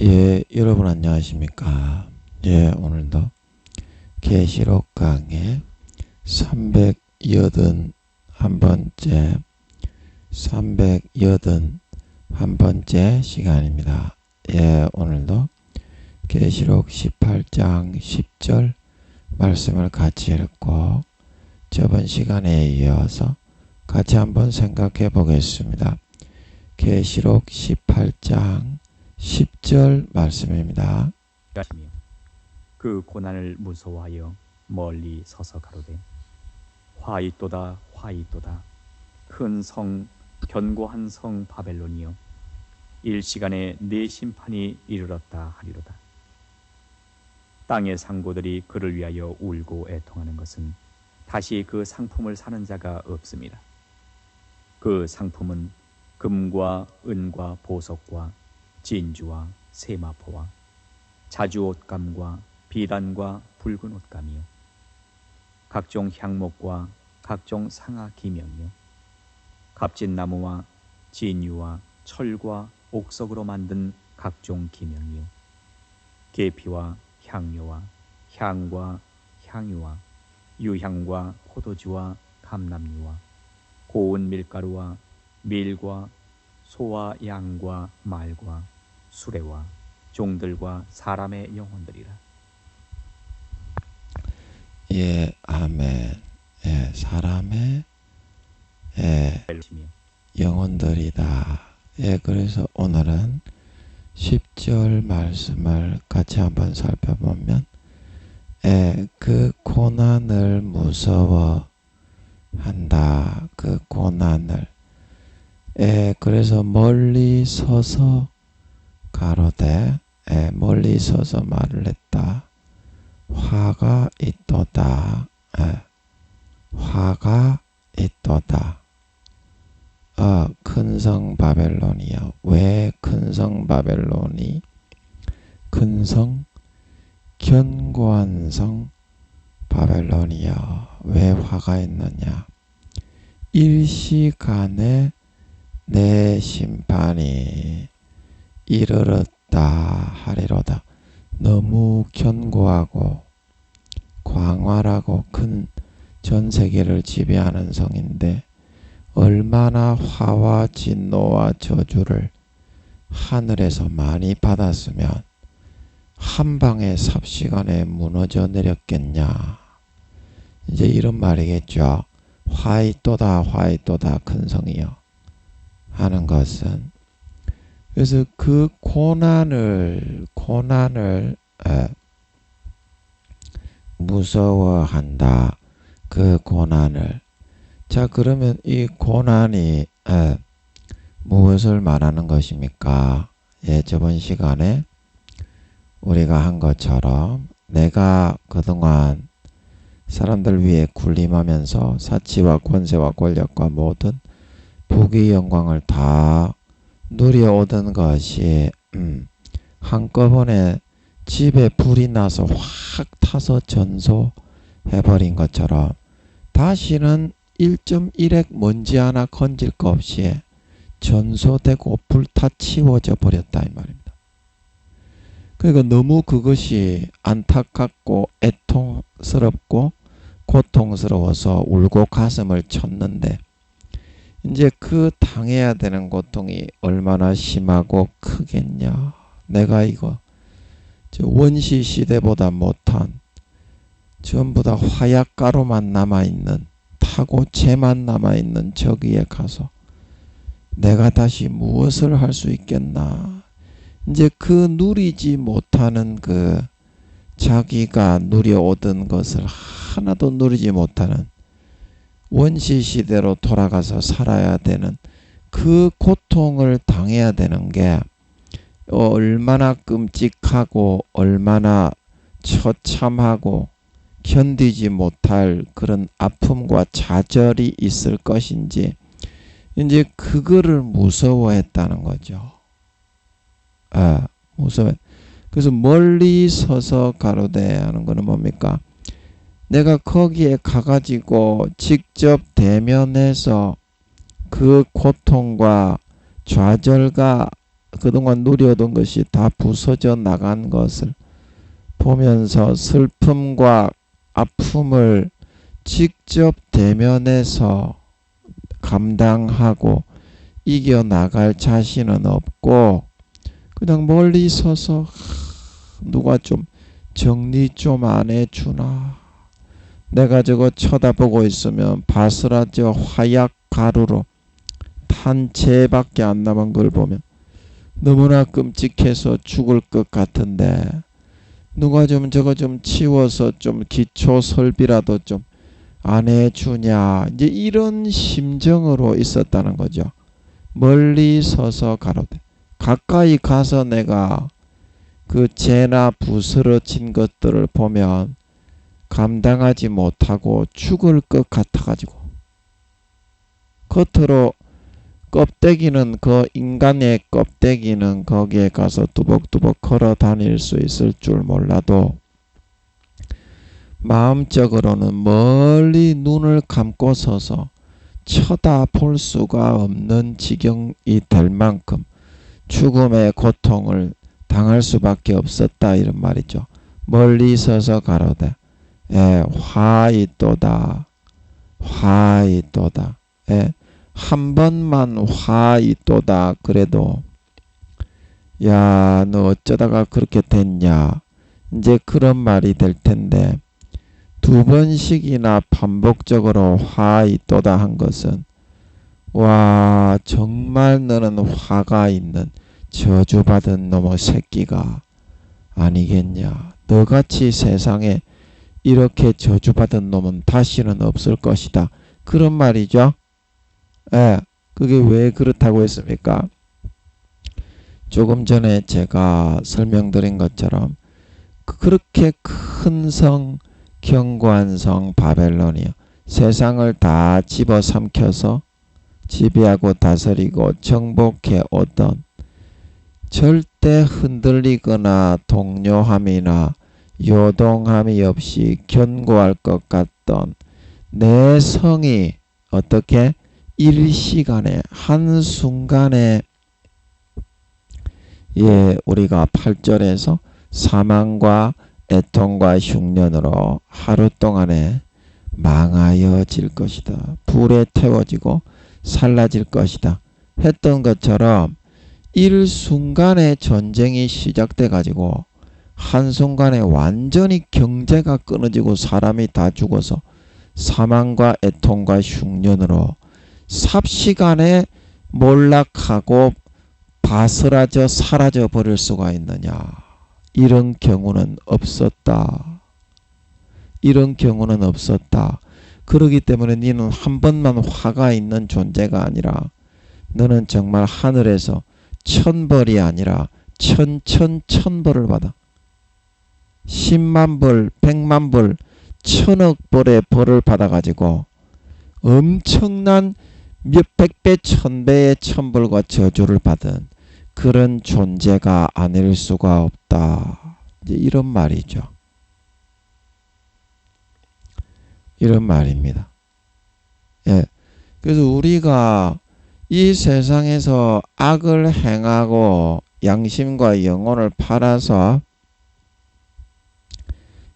예, 여러분 안녕하십니까? 예, 오늘도 계시록 강의 381번째 시간입니다. 예, 오늘도 계시록 18장 10절 말씀을 같이 읽고 저번 시간에 이어서 같이 한번 생각해 보겠습니다. 계시록 18장 10절 말씀입니다. 그 고난을 무서워하여 멀리 서서 가로되 화이또다 화이또다 큰 성 견고한 성 바벨론이여 일시간에 네 심판이 이르렀다 하리로다. 땅의 상고들이 그를 위하여 울고 애통하는 것은 다시 그 상품을 사는 자가 없습니다. 그 상품은 금과 은과 보석과 진주와 세마포와 자주 옷감과 비단과 붉은 옷감이요 각종 향목과 각종 상아 기명이요 값진 나무와 진유와 철과 옥석으로 만든 각종 기명이요 계피와 향료와 향과 향유와 유향과 포도주와 감람유와 고운 밀가루와 밀과 소와 양과 말과 수레와 종들과 사람의 영혼들이라. 예, 아멘. 예, 사람의 영혼들이다. 예, 그래서 오늘은 10절 말씀을 같이 한번 살펴보면 그 고난을 무서워한다. 그 고난을 그래서 멀리 서서 가로되 멀리 서서 말을 했다. 화가 있도다. 화가 있도다. 큰성 바벨론이여. 왜 큰성 바벨론이 큰성 견고한 성 바벨론이여 왜 화가 있느냐. 일시간에 내 심판이 이르렀다 하리로다. 너무 견고하고 광활하고 큰 전 세계를 지배하는 성인데 얼마나 화와 진노와 저주를 하늘에서 많이 받았으면 한 방에 삽시간에 무너져 내렸겠냐. 이제 이런 말이겠죠. 화이또다 화이또다 큰 성이여 하는 것은 그래서 그 고난을 무서워한다. 그 고난을. 자, 그러면 이 고난이 무엇을 말하는 것입니까? 예, 저번 시간에 우리가 한 것처럼 내가 그동안 사람들 위해 군림하면서 사치와 권세와 권력과 모든 부귀 영광을 다 누려오던 것이 한꺼번에 집에 불이 나서 확 타서 전소해버린 것처럼 다시는 1.1핵 먼지 하나 건질 것 없이 전소되고 불타치워져 버렸다 이 말입니다. 그러니까 너무 그것이 안타깝고 애통스럽고 고통스러워서 울고 가슴을 쳤는데 이제 그 당해야 되는 고통이 얼마나 심하고 크겠냐. 내가 이거 원시 시대보다 못한 전부 다 화약가루만 남아있는 타고 재만 남아있는 저기에 가서 내가 다시 무엇을 할 수 있겠나. 이제 그 누리지 못하는 그 자기가 누려오던 것을 하나도 누리지 못하는 원시 시대로 돌아가서 살아야 되는 그 고통을 당해야 되는 게 얼마나 끔찍하고 얼마나 처참하고 견디지 못할 그런 아픔과 좌절이 있을 것인지 이제 그거를 무서워했다는 거죠. 무서워. 그래서 멀리 서서 가로되 하는 거는 뭡니까? 내가 거기에 가가지고 직접 대면해서 그 고통과 좌절과 그동안 누려오던 것이 다 부서져 나간 것을 보면서 슬픔과 아픔을 직접 대면해서 감당하고 이겨나갈 자신은 없고 그냥 멀리 서서 누가 좀 정리 좀 안 해주나. 내가 저거 쳐다보고 있으면 바스라져 화약 가루로 탄 채밖에 안 남은 걸 보면 너무나 끔찍해서 죽을 것 같은데 누가 좀 저거 좀 치워서 좀 기초 설비라도 좀 안 해주냐. 이제 이런 심정으로 있었다는 거죠. 멀리 서서 가로되 가까이 가서 내가 그 죄나 부스러진 것들을 보면 감당하지 못하고 죽을 것 같아가지고 겉으로 껍데기는 그 인간의 껍데기는 거기에 가서 뚜벅뚜벅 걸어 다닐 수 있을 줄 몰라도 마음적으로는 멀리 눈을 감고 서서 쳐다볼 수가 없는 지경이 될 만큼 죽음의 고통을 당할 수밖에 없었다 이런 말이죠. 멀리 서서 가로되 화있도다 화있도다. 한 번만 화있도다 그래도 야 너 어쩌다가 그렇게 됐냐 이제 그런 말이 될 텐데 두 번씩이나 반복적으로 화있도다 한 것은 와 정말 너는 화가 있는 저주받은 놈의 새끼가 아니겠냐. 너같이 세상에 이렇게 저주받은 놈은 다시는 없을 것이다. 그런 말이죠. 그게 왜 그렇다고 했습니까? 조금 전에 제가 설명드린 것처럼 그렇게 큰 성, 견고한 성 바벨론이요. 세상을 다 집어삼켜서 지배하고 다스리고 정복해 오던 절대 흔들리거나 동요함이나 요동함이 없이 견고할 것 같던 내 성이 어떻게 일시간에 한순간에 우리가 8절에서 사망과 애통과 흉년으로 하루 동안에 망하여질 것이다. 불에 태워지고 살라질 것이다. 했던 것처럼 일순간에 전쟁이 시작돼 가지고 한순간에 완전히 경제가 끊어지고 사람이 다 죽어서 사망과 애통과 흉년으로 삽시간에 몰락하고 바스라져 사라져 버릴 수가 있느냐. 이런 경우는 없었다. 이런 경우는 없었다. 그러기 때문에 너는 한 번만 화가 있는 존재가 아니라 너는 정말 하늘에서 천벌이 아니라 천벌을 받아. 10만 벌, 100만 벌, 1000억 벌의 벌을 받아가지고 엄청난 몇백 배, 1000배의 천벌과 저주를 받은 그런 존재가 아닐 수가 없다. 이제 이런 말이죠. 이런 말입니다. 그래서 우리가 이 세상에서 악을 행하고 양심과 영혼을 팔아서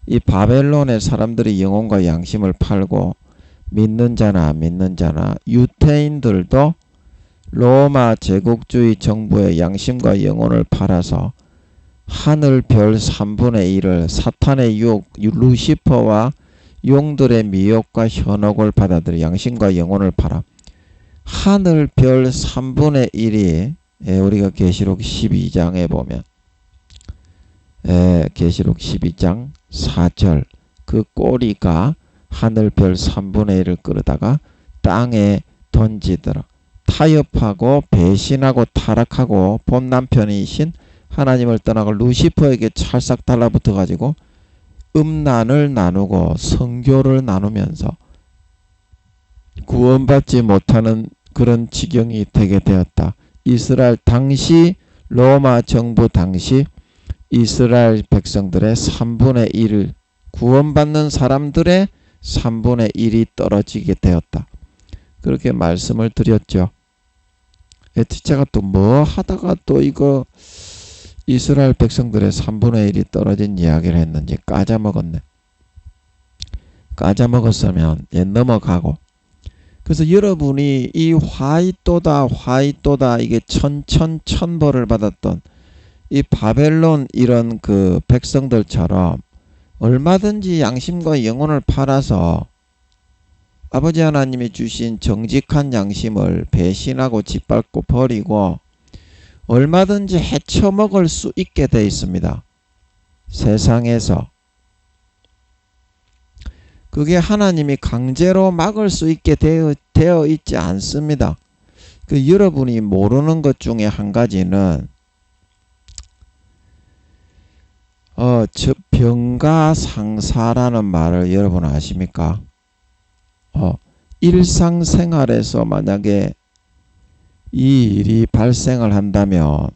이 바벨론의 사람들이 영혼과 양심을 팔고 믿는 자나 안 믿는 자나 유태인들도 로마 제국주의 정부의 양심과 영혼을 팔아서 하늘 별 3분의 1을 사탄의 유혹, 루시퍼와 용들의 미혹과 현혹을 받아들여 양심과 영혼을 팔아 하늘 별 3분의 1이 우리가 계시록 12장에 보면 계시록 12장 4절 그 꼬리가 하늘 별 3분의 1을 끌어다가 땅에 던지더라. 타협하고 배신하고 타락하고 본 남편이신 하나님을 떠나고 루시퍼에게 찰싹 달라붙어 가지고 음란을 나누고 성교를 나누면서 구원받지 못하는 그런 지경이 되게 되었다. 이스라엘 당시 로마 정부 당시 이스라엘 백성들의 3분의 1을 구원받는 사람들의 3분의 1이 떨어지게 되었다. 그렇게 말씀을 드렸죠. 에티체가 또 뭐 하다가 또 이거 이스라엘 백성들의 3분의 1이 떨어진 이야기를 했는지 까자먹었네. 까자먹었으면 넘어가고. 그래서 여러분이 이 화이또다 이게 천벌을 받았던 이 바벨론 이런 그 백성들처럼 얼마든지 양심과 영혼을 팔아서 아버지 하나님이 주신 정직한 양심을 배신하고 짓밟고 버리고 얼마든지 헤쳐먹을 수 있게 되어 있습니다. 세상에서. 그게 하나님이 강제로 막을 수 있게 되어 있지 않습니다. 그 여러분이 모르는 것 중에 한 가지는 병가상사라는 말을 여러분 아십니까? 일상생활에서 만약에 이 일이 발생을 한다면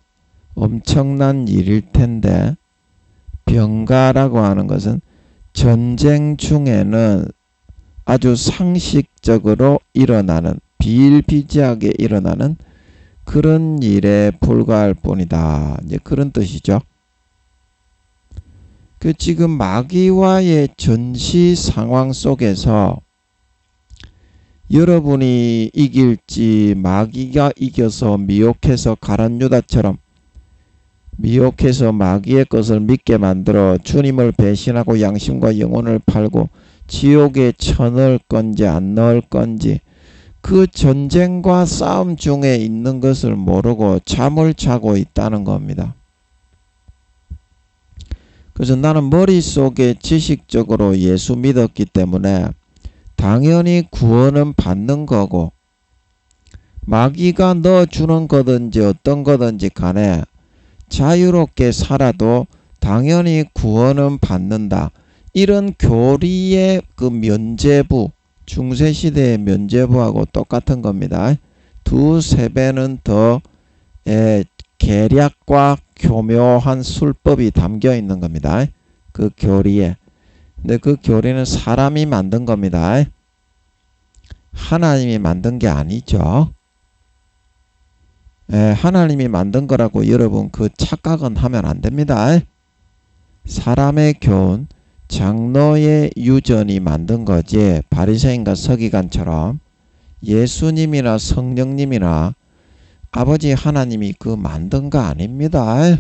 엄청난 일일 텐데, 병가라고 하는 것은 전쟁 중에는 아주 상식적으로 일어나는, 비일비재하게 일어나는 그런 일에 불과할 뿐이다. 이제 그런 뜻이죠. 그 지금 마귀와의 전시 상황 속에서 여러분이 이길지 마귀가 이겨서 미혹해서 가룟 유다처럼 미혹해서 마귀의 것을 믿게 만들어 주님을 배신하고 양심과 영혼을 팔고 지옥에 쳐넣을 건지 안 넣을 건지 그 전쟁과 싸움 중에 있는 것을 모르고 잠을 자고 있다는 겁니다. 그래서 나는 머릿속에 지식적으로 예수 믿었기 때문에 당연히 구원은 받는 거고, 마귀가 넣어주는 거든지 어떤 거든지 간에 자유롭게 살아도 당연히 구원은 받는다. 이런 교리의 그 면죄부, 중세시대의 면죄부하고 똑같은 겁니다. 두세 배는 더 계략과 교묘한 술법이 담겨 있는 겁니다. 그 교리에. 근데 그 교리는 사람이 만든 겁니다. 하나님이 만든 게 아니죠. 하나님이 만든 거라고 여러분 그 착각은 하면 안 됩니다. 사람의 교훈, 장로의 유전이 만든 거지, 바리새인과 서기관처럼 예수님이나 성령님이나 아버지 하나님이 그 만든 거 아닙니다.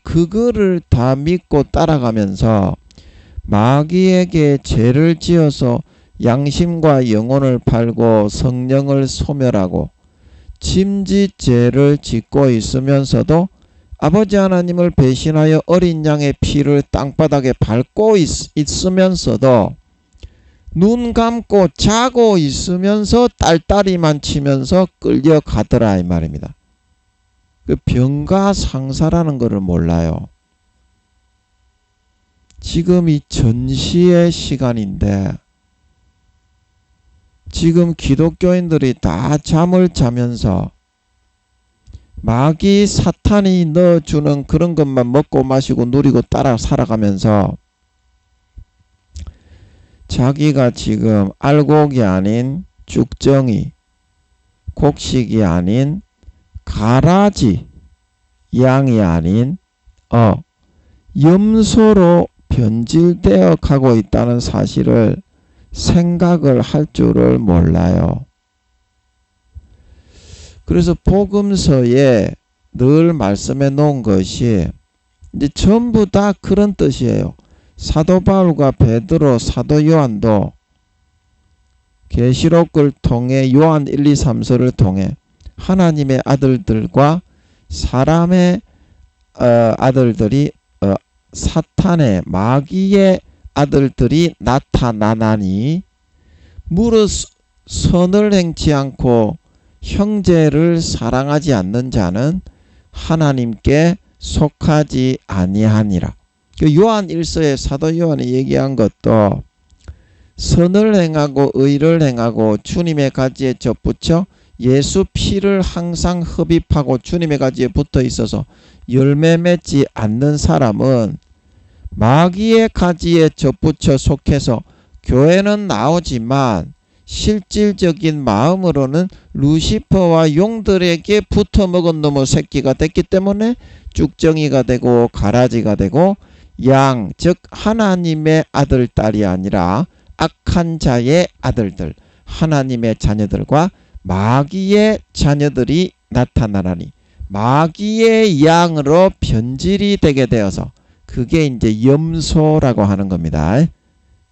그거를 다 믿고 따라가면서 마귀에게 죄를 지어서 양심과 영혼을 팔고 성령을 소멸하고 짐짓죄를 짓고 있으면서도 아버지 하나님을 배신하여 어린 양의 피를 땅바닥에 밟고 있으면서도 눈 감고 자고 있으면서 딸딸이만 치면서 끌려가더라 이 말입니다. 그 병가상사라는 것을 몰라요. 지금 이 전시의 시간인데 지금 기독교인들이 다 잠을 자면서 마귀 사탄이 넣어주는 그런 것만 먹고 마시고 누리고 따라 살아가면서 자기가 지금 알곡이 아닌 죽정이, 곡식이 아닌 가라지, 양이 아닌 염소로 변질되어 가고 있다는 사실을 생각을 할 줄을 몰라요. 그래서 복음서에 늘 말씀해 놓은 것이 이제 전부 다 그런 뜻이에요. 사도 바울과 베드로, 사도 요한도 계시록을 통해 요한 1, 2, 3서를 통해 하나님의 아들들과 사람의 아들들이 사탄의 마귀의 아들들이 나타나나니 무릇 선을 행치 않고 형제를 사랑하지 않는 자는 하나님께 속하지 아니하니라. 요한 1서에 사도 요한이 얘기한 것도 선을 행하고 의를 행하고 주님의 가지에 접붙여 예수 피를 항상 흡입하고 주님의 가지에 붙어 있어서 열매 맺지 않는 사람은 마귀의 가지에 접붙여 속해서 교회는 나오지만 실질적인 마음으로는 루시퍼와 용들에게 붙어먹은 놈의 새끼가 됐기 때문에 쭉정이가 되고 가라지가 되고 양, 즉 하나님의 아들, 딸이 아니라 악한 자의 아들들, 하나님의 자녀들과 마귀의 자녀들이 나타나라니 마귀의 양으로 변질이 되게 되어서 그게 이제 염소라고 하는 겁니다.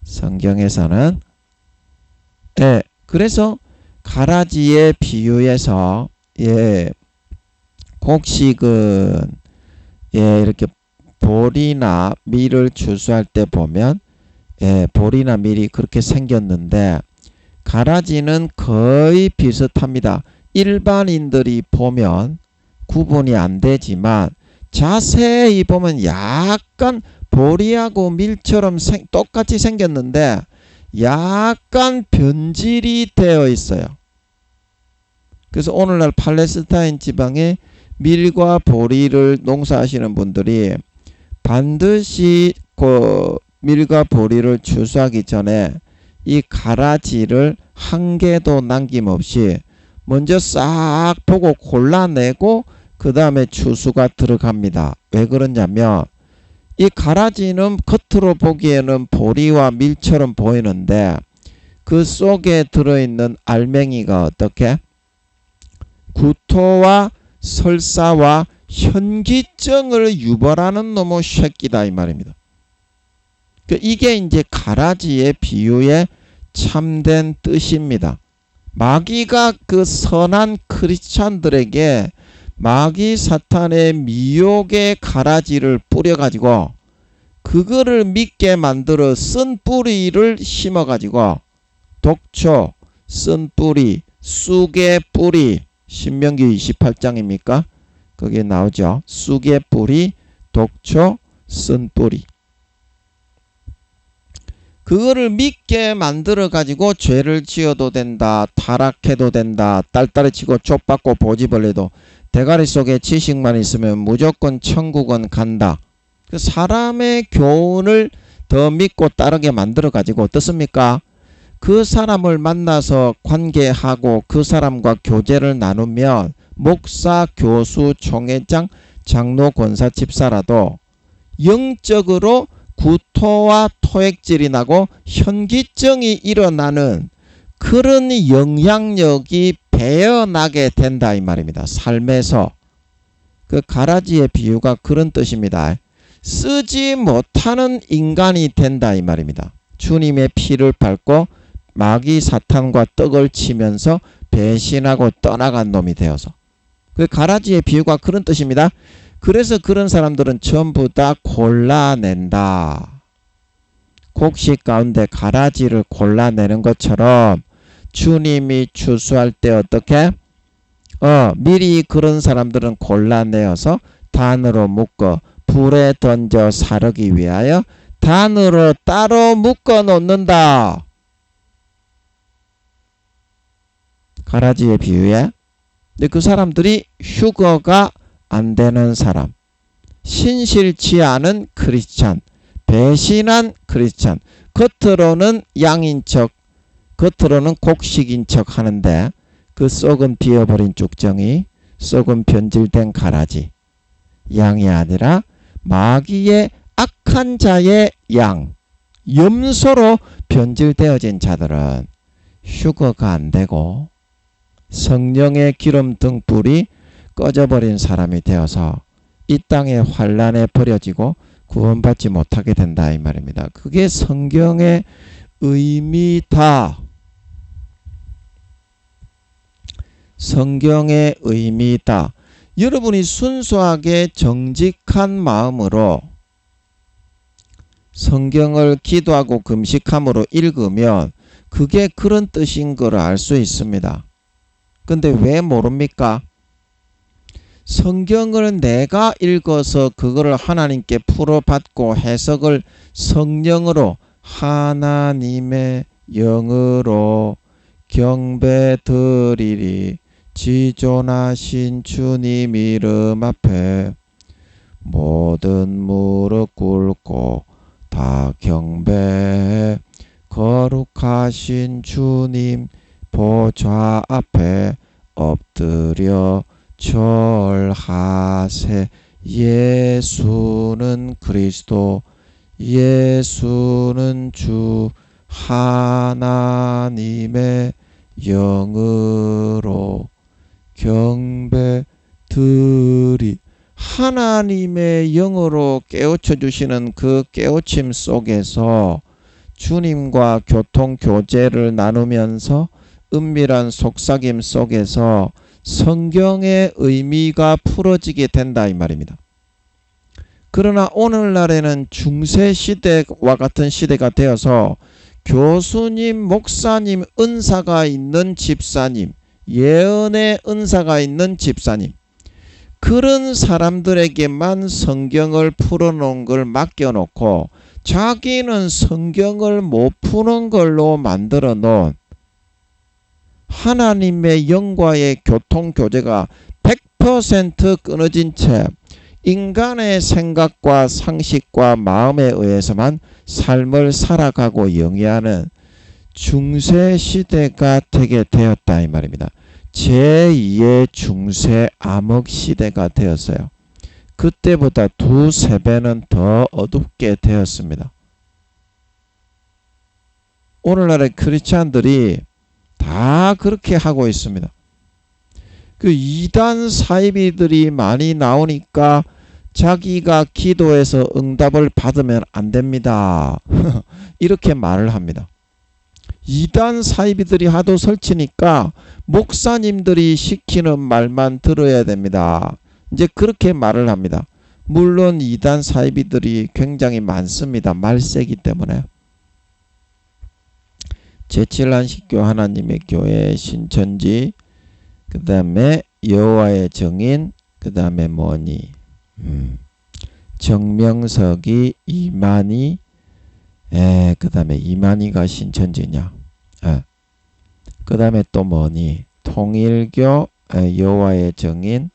성경에서는. 예, 그래서 가라지의 비유에서 곡식은 이렇게 볼이나 밀을 추수할 때 보면 볼이나 밀이 그렇게 생겼는데 가라지는 거의 비슷합니다. 일반인들이 보면 구분이 안 되지만 자세히 보면 약간 보리하고 밀처럼 똑같이 생겼는데 약간 변질이 되어 있어요. 그래서 오늘날 팔레스타인 지방에 밀과 보리를 농사하시는 분들이 반드시 그 밀과 보리를 추수하기 전에 이 가라지를 한 개도 남김없이 먼저 싹 보고 골라내고 그 다음에 추수가 들어갑니다. 왜 그러냐면 이 가라지는 겉으로 보기에는 보리와 밀처럼 보이는데 그 속에 들어있는 알맹이가 어떻게? 구토와 설사와 현기증을 유발하는 놈의 새끼다 이 말입니다. 이게 이제 가라지의 비유의 참된 뜻입니다. 마귀가 그 선한 크리스찬들에게 마귀 사탄의 미혹의 가라지를 뿌려가지고 그거를 믿게 만들어 쓴 뿌리를 심어가지고 독초, 쓴 뿌리, 쑥의 뿌리, 신명기 28장입니까? 거기에 나오죠. 쑥의 뿌리, 독초, 쓴 뿌리. 그거를 믿게 만들어 가지고 죄를 지어도 된다, 타락해도 된다, 딸딸이 치고 쫓받고 보지벌레도 대가리 속에 지식만 있으면 무조건 천국은 간다. 그 사람의 교훈을 더 믿고 따르게 만들어 가지고 어떻습니까? 그 사람을 만나서 관계하고 그 사람과 교제를 나누면 목사, 교수, 총회장, 장로, 권사, 집사라도 영적으로 구토와 토액질이 나고 현기증이 일어나는 그런 영향력이 배어나게 된다 이 말입니다. 삶에서. 그 가라지의 비유가 그런 뜻입니다. 쓰지 못하는 인간이 된다 이 말입니다. 주님의 피를 밟고 마귀 사탄과 떡을 치면서 배신하고 떠나간 놈이 되어서. 그 가라지의 비유가 그런 뜻입니다. 그래서 그런 사람들은 전부 다 골라낸다. 곡식 가운데 가라지를 골라내는 것처럼 주님이 추수할 때 어떻게? 미리 그런 사람들은 골라내어서 단으로 묶어 불에 던져 사르기 위하여 단으로 따로 묶어 놓는다. 가라지의 비유에. 근데 그 사람들이 휴거가 안 되는 사람, 신실치 않은 크리스찬, 배신한 크리스찬, 겉으로는 양인 척, 겉으로는 곡식인 척 하는데 그 속은 비어버린 쭉정이, 속은 변질된 가라지, 양이 아니라 마귀의 악한 자의 양, 염소로 변질되어진 자들은 휴거가 안 되고 성령의 기름 등불이 꺼져버린 사람이 되어서 이 땅의 환란에 버려지고 구원받지 못하게 된다 이 말입니다. 그게 성경의 의미다. 성경의 의미다. 여러분이 순수하게 정직한 마음으로 성경을 기도하고 금식함으로 읽으면 그게 그런 뜻인 걸 알 수 있습니다. 근데 왜 모릅니까? 성경을 내가 읽어서 그거를 하나님께 풀어받고 해석을 성령으로 하나님의 영으로 경배드리리 지존하신 주님 이름 앞에 모든 무릎 꿇고 다 경배해 거룩하신 주님 보좌 앞에 엎드려 절하세. 예수는 그리스도, 예수는 주, 하나님의 영으로 경배드리. 하나님의 영으로 깨우쳐 주시는 그 깨우침 속에서 주님과 교통 교제를 나누면서 은밀한 속삭임 속에서 성경의 의미가 풀어지게 된다 이 말입니다. 그러나 오늘날에는 중세시대와 같은 시대가 되어서 교수님, 목사님, 은사가 있는 집사님, 예언의 은사가 있는 집사님, 그런 사람들에게만 성경을 풀어놓은 걸 맡겨놓고 자기는 성경을 못 푸는 걸로 만들어 놓은 하나님의 영과의 교통교제가 100% 끊어진 채 인간의 생각과 상식과 마음에 의해서만 삶을 살아가고 영위하는 중세시대가 되게 되었다 이 말입니다. 제2의 중세 암흑시대가 되었어요. 그때보다 2~3배는 더 어둡게 되었습니다. 오늘날의 크리스찬들이 다 그렇게 하고 있습니다. 그 이단 사이비들이 많이 나오니까 자기가 기도해서 응답을 받으면 안 됩니다. 이렇게 말을 합니다. 이단 사이비들이 하도 설치니까 목사님들이 시키는 말만 들어야 됩니다. 이제 그렇게 말을 합니다. 물론 이단 사이비들이 굉장히 많습니다. 말세기 때문에. 제7안식교 하나님의 교회 신천지, 그 다음에 여호와의 증인, 그 다음에 뭐니? 정명석이, 이만희, 그 다음에 이만희가 신천지냐? 그 다음에 또 뭐니? 통일교, 여호와의 증인,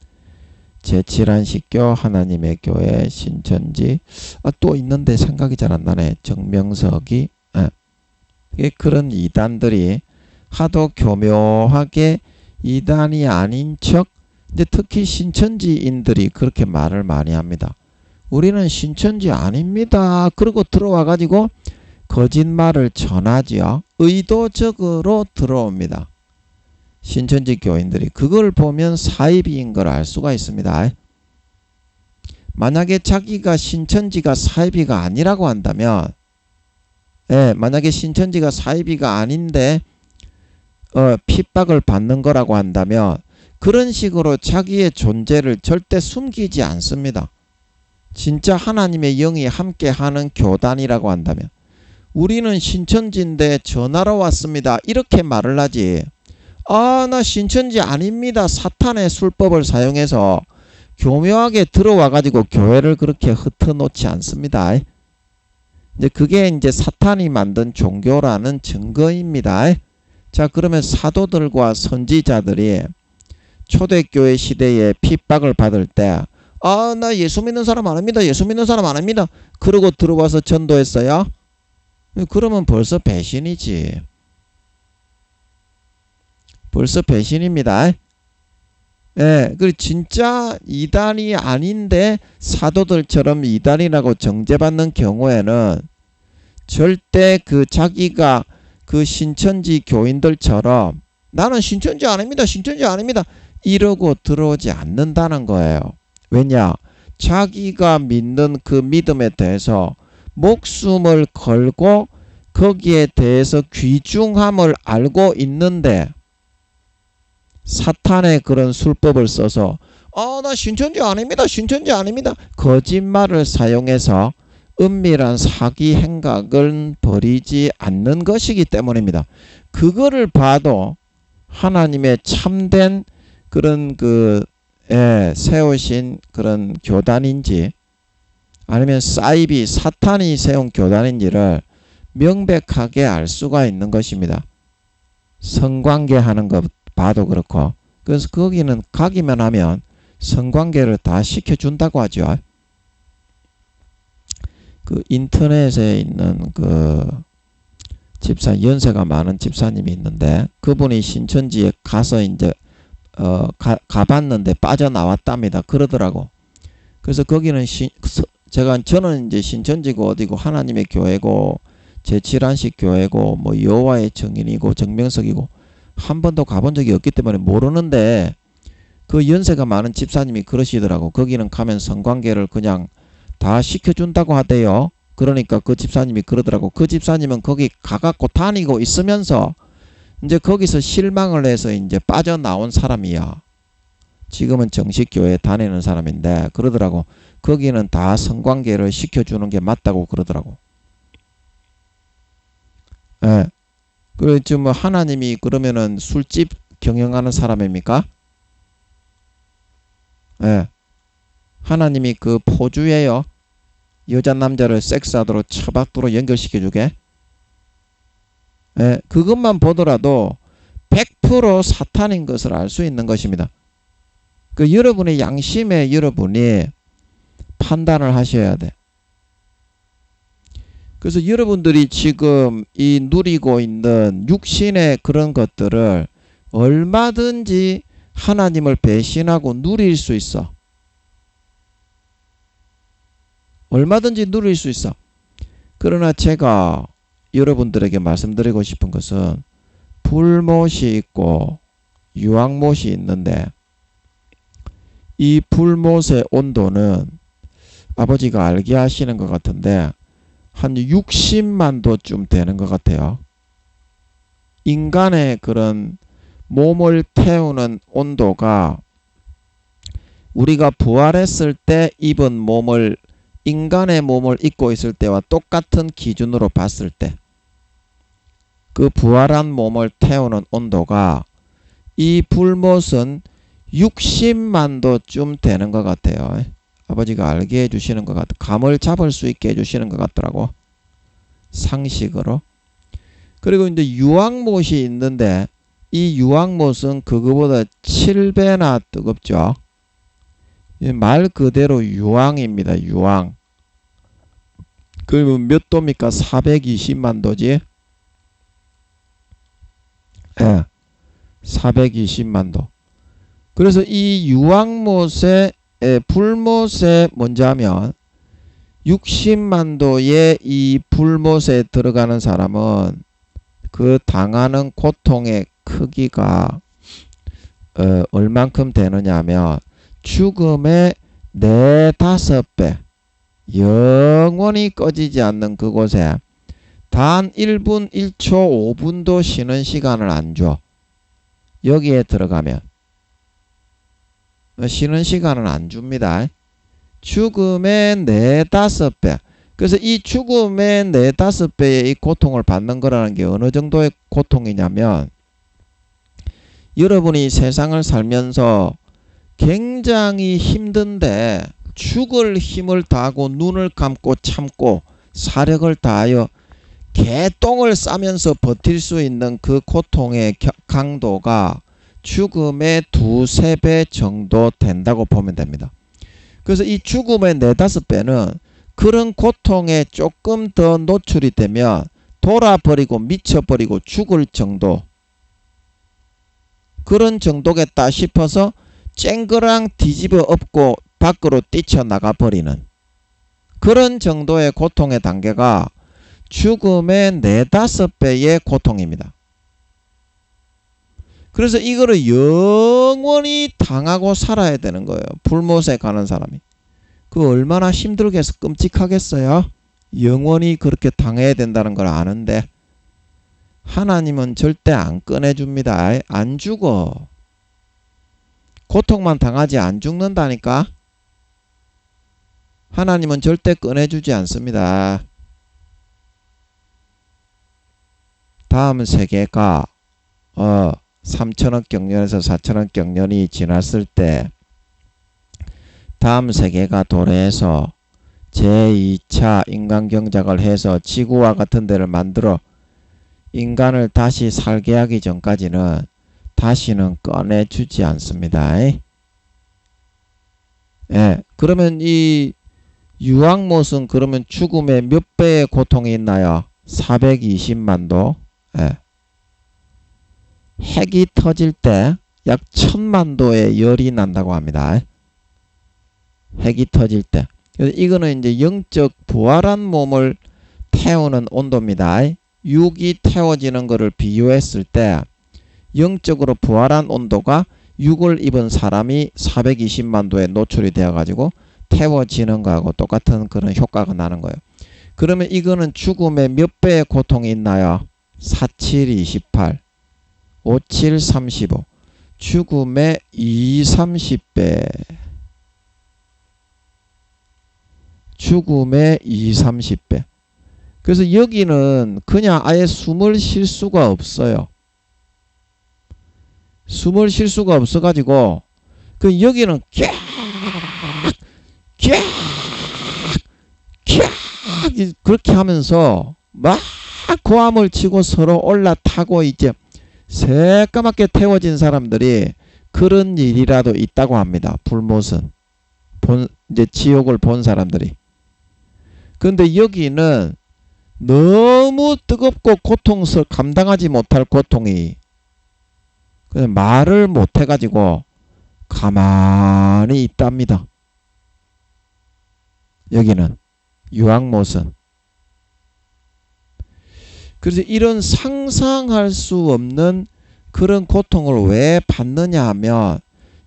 제7안식교 하나님의 교회 신천지, 또 있는데 생각이 잘 안 나네. 정명석이, 그런 이단들이 하도 교묘하게 이단이 아닌 척, 이제 특히 신천지인들이 그렇게 말을 많이 합니다. 우리는 신천지 아닙니다. 그러고 들어와 가지고 거짓말을 전하지요. 의도적으로 들어옵니다. 신천지 교인들이 그걸 보면 사이비인 걸 알 수가 있습니다. 만약에 자기가 신천지가 사이비가 아니라고 한다면, 만약에 신천지가 사이비가 아닌데 핍박을 받는 거라고 한다면 그런 식으로 자기의 존재를 절대 숨기지 않습니다. 진짜 하나님의 영이 함께하는 교단이라고 한다면 우리는 신천지인데 전하러 왔습니다. 이렇게 말을 하지. 나 신천지 아닙니다. 사탄의 술법을 사용해서 교묘하게 들어와 가지고 교회를 그렇게 흩어놓지 않습니다. 이제 그게 이제 사탄이 만든 종교라는 증거입니다. 자, 그러면 사도들과 선지자들이 초대교회 시대에 핍박을 받을 때, 나 예수 믿는 사람 아닙니다. 예수 믿는 사람 아닙니다. 그러고 들어와서 전도했어요. 그러면 벌써 배신이지. 벌써 배신입니다. 그리고 진짜 이단이 아닌데 사도들처럼 이단이라고 정죄받는 경우에는 절대 그 자기가 그 신천지 교인들처럼 나는 신천지 아닙니다. 신천지 아닙니다. 이러고 들어오지 않는다는 거예요. 왜냐? 자기가 믿는 그 믿음에 대해서 목숨을 걸고 거기에 대해서 귀중함을 알고 있는데 사탄의 그런 술법을 써서 나 신천지 아닙니다. 신천지 아닙니다. 거짓말을 사용해서 은밀한 사기 행각을 벌이지 않는 것이기 때문입니다. 그거를 봐도 하나님의 참된 그런 세우신 그런 교단인지 아니면 사이비 사탄이 세운 교단인지를 명백하게 알 수가 있는 것입니다. 성관계 하는 것 봐도 그렇고, 그래서 거기는 가기만 하면 성관계를 다 시켜준다고 하죠. 그 인터넷에 있는 그 연세가 많은 집사님이 있는데 그분이 신천지에 가서 이제 가봤는데 빠져나왔답니다. 그러더라고. 그래서 거기는 저는 이제 신천지고 어디고 하나님의 교회고 제7안식 교회고 뭐 여호와의 증인이고 정명석이고 한 번도 가본 적이 없기 때문에 모르는데 그 연세가 많은 집사님이 그러시더라고. 거기는 가면 성관계를 그냥 다 시켜준다고 하대요. 그러니까 그 집사님이 그러더라고. 그 집사님은 거기 가갖고 다니고 있으면서 이제 거기서 실망을 해서 이제 빠져나온 사람이야. 지금은 정식 교회에 다니는 사람인데 그러더라고. 거기는 다 성관계를 시켜주는 게 맞다고 그러더라고. 예. 그렇지 뭐 하나님이 그러면은 술집 경영하는 사람입니까? 예. 하나님이 그 포주예요. 여자 남자를 섹스하도록 처박도록 연결시켜주게. 예. 그것만 보더라도 100% 사탄인 것을 알 수 있는 것입니다. 그 여러분의 양심에 여러분이 판단을 하셔야 돼. 그래서 여러분들이 지금 이 누리고 있는 육신의 그런 것들을 얼마든지 하나님을 배신하고 누릴 수 있어. 얼마든지 누릴 수 있어. 그러나 제가 여러분들에게 말씀드리고 싶은 것은 불못이 있고 유황못이 있는데 이 불못의 온도는 아버지가 알게 하시는 것 같은데 한 60만 도쯤 되는 것 같아요. 인간의 그런 몸을 태우는 온도가 우리가 부활했을 때 입은 몸을 인간의 몸을 입고 있을 때와 똑같은 기준으로 봤을 때 그 부활한 몸을 태우는 온도가 이 불못은 60만 도쯤 되는 것 같아요. 아버지가 알게 해주시는 것 같아. 감을 잡을 수 있게 해주시는 것 같더라고. 상식으로. 그리고 이제 유황못이 있는데 이 유황못은 그거보다 7배나 뜨겁죠. 말 그대로 유황입니다. 유황. 그러면 몇 도입니까? 420만 도지? 예. 420만 도. 그래서 이 유황못에 불못에 먼저 하면 60만 도의 이 불못에 들어가는 사람은 그 당하는 고통의 크기가 얼만큼 되느냐 하면 죽음의 4-5배 영원히 꺼지지 않는 그곳에 단 1분 1초 5분도 쉬는 시간을 안 줘. 여기에 들어가면 쉬는 시간은 안 줍니다. 죽음의 4-5배. 그래서 이 죽음의 4-5배의 이 고통을 받는 거라는 게 어느 정도의 고통이냐면 여러분이 세상을 살면서 굉장히 힘든데 죽을 힘을 다하고 눈을 감고 참고 사력을 다하여 개똥을 싸면서 버틸 수 있는 그 고통의 강도가 죽음의 2-3배 정도 된다고 보면 됩니다. 그래서 이 죽음의 4-5배는 그런 고통에 조금 더 노출이 되면 돌아버리고 미쳐버리고 죽을 정도, 그런 정도겠다 싶어서 쨍그랑 뒤집어 엎고 밖으로 뛰쳐나가 버리는 그런 정도의 고통의 단계가 죽음의 4-5배의 고통입니다. 그래서 이거를 영원히 당하고 살아야 되는 거예요. 불못에 가는 사람이. 그 얼마나 힘들겠어, 끔찍하겠어요. 영원히 그렇게 당해야 된다는 걸 아는데 하나님은 절대 안 꺼내줍니다. 안 죽어. 고통만 당하지 안 죽는다니까. 하나님은 절대 꺼내주지 않습니다. 다음 세계가 3천억 경년에서 4천억 경년이 지났을 때 다음 세계가 도래해서 제2차 인간경작을 해서 지구와 같은 데를 만들어 인간을 다시 살게 하기 전까지는 다시는 꺼내주지 않습니다. 예, 그러면 이 유황못은 그러면 죽음의 몇 배의 고통이 있나요? 420만도. 예. 핵이 터질 때 약 1000만도의 열이 난다고 합니다. 핵이 터질 때. 그래서 이거는 이제 영적 부활한 몸을 태우는 온도입니다. 육이 태워지는 것을 비유했을 때 영적으로 부활한 온도가 육을 입은 사람이 420만도에 노출이 되어 가지고 태워지는 거하고 똑같은 그런 효과가 나는 거예요. 그러면 이거는 죽음의 몇 배의 고통이 있나요? 47, 28, 57, 35. 죽음의 2, 30배. 죽음의 2, 30배. 그래서 여기는 그냥 아예 숨을 쉴 수가 없어요. 숨을 쉴 수가 없어가지고, 여기는 꺄! 꺄! 꺄! 그렇게 하면서 막 고함을 치고 서로 올라타고 이제 새까맣게 태워진 사람들이 그런 일이라도 있다고 합니다. 불못은. 이제 지옥을 본 사람들이. 근데 여기는 너무 뜨겁고 고통스러워 감당하지 못할 고통이 그냥 말을 못 해가지고 가만히 있답니다. 여기는 유황못은. 그래서 이런 상상할 수 없는 그런 고통을 왜 받느냐 하면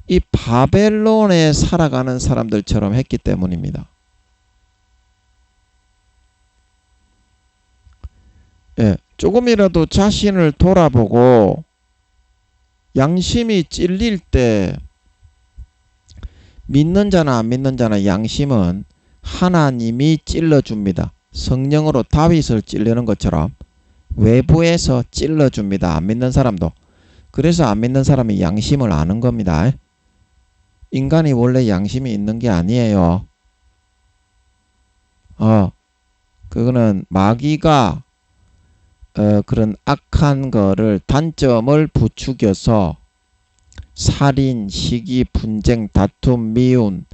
이 바벨론에 살아가는 사람들처럼 했기 때문입니다. 예, 조금이라도 자신을 돌아보고 양심이 찔릴 때 믿는 자나 안 믿는 자나 양심은 하나님이 찔러줍니다. 성령으로 다윗을 찔르는 것처럼 외부에서 찔러줍니다. 안 믿는 사람도. 그래서 안 믿는 사람이 양심을 아는 겁니다. 인간이 원래 양심이 있는 게 아니에요. 그거는 마귀가 그런 악한 거를 단점을 부추겨서 살인, 시기, 분쟁, 다툼, 미운,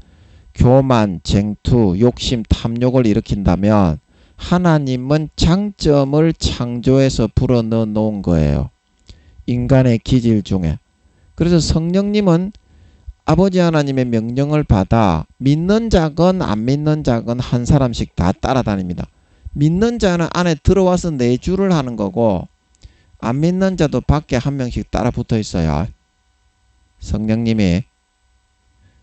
교만, 쟁투, 욕심, 탐욕을 일으킨다면 하나님은 장점을 창조해서 불어넣어 놓은 거예요. 인간의 기질 중에. 그래서 성령님은 아버지 하나님의 명령을 받아 믿는 자건 안 믿는 자건 한 사람씩 다 따라다닙니다. 믿는 자는 안에 들어와서 내주를 하는 거고 안 믿는 자도 밖에 한 명씩 따라 붙어 있어요. 성령님이.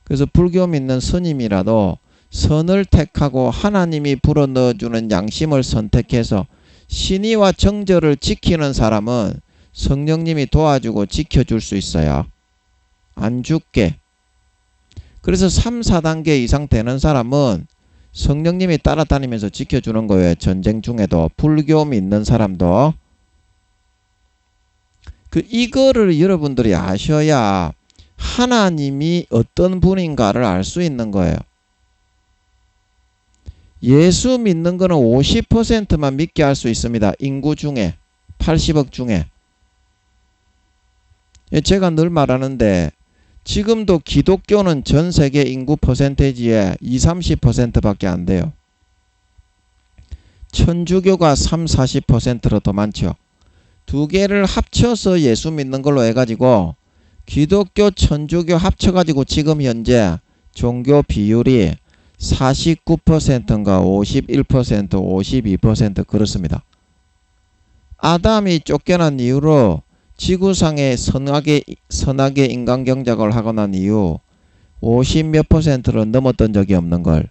그래서 불교 믿는 스님이라도 선을 택하고 하나님이 불어넣어주는 양심을 선택해서 신의와 정절을 지키는 사람은 성령님이 도와주고 지켜줄 수 있어요. 안 죽게. 그래서 3, 4단계 이상 되는 사람은 성령님이 따라다니면서 지켜주는 거예요. 전쟁 중에도. 불교 믿는 사람도. 이거를 여러분들이 아셔야 하나님이 어떤 분인가를 알 수 있는 거예요. 예수 믿는 거는 50%만 믿게 할 수 있습니다. 인구 중에. 80억 중에. 제가 늘 말하는데 지금도 기독교는 전 세계 인구 퍼센테이지의 20-30%밖에 안 돼요. 천주교가 30-40%로 더 많죠. 두 개를 합쳐서 예수 믿는 걸로 해가지고 기독교, 천주교 합쳐가지고 지금 현재 종교 비율이 49%인가 51%, 52% 그렇습니다. 아담이 쫓겨난 이후로 지구상에 선하게 인간 경작을 하고 난 이후 50몇 %로 넘었던 적이 없는 걸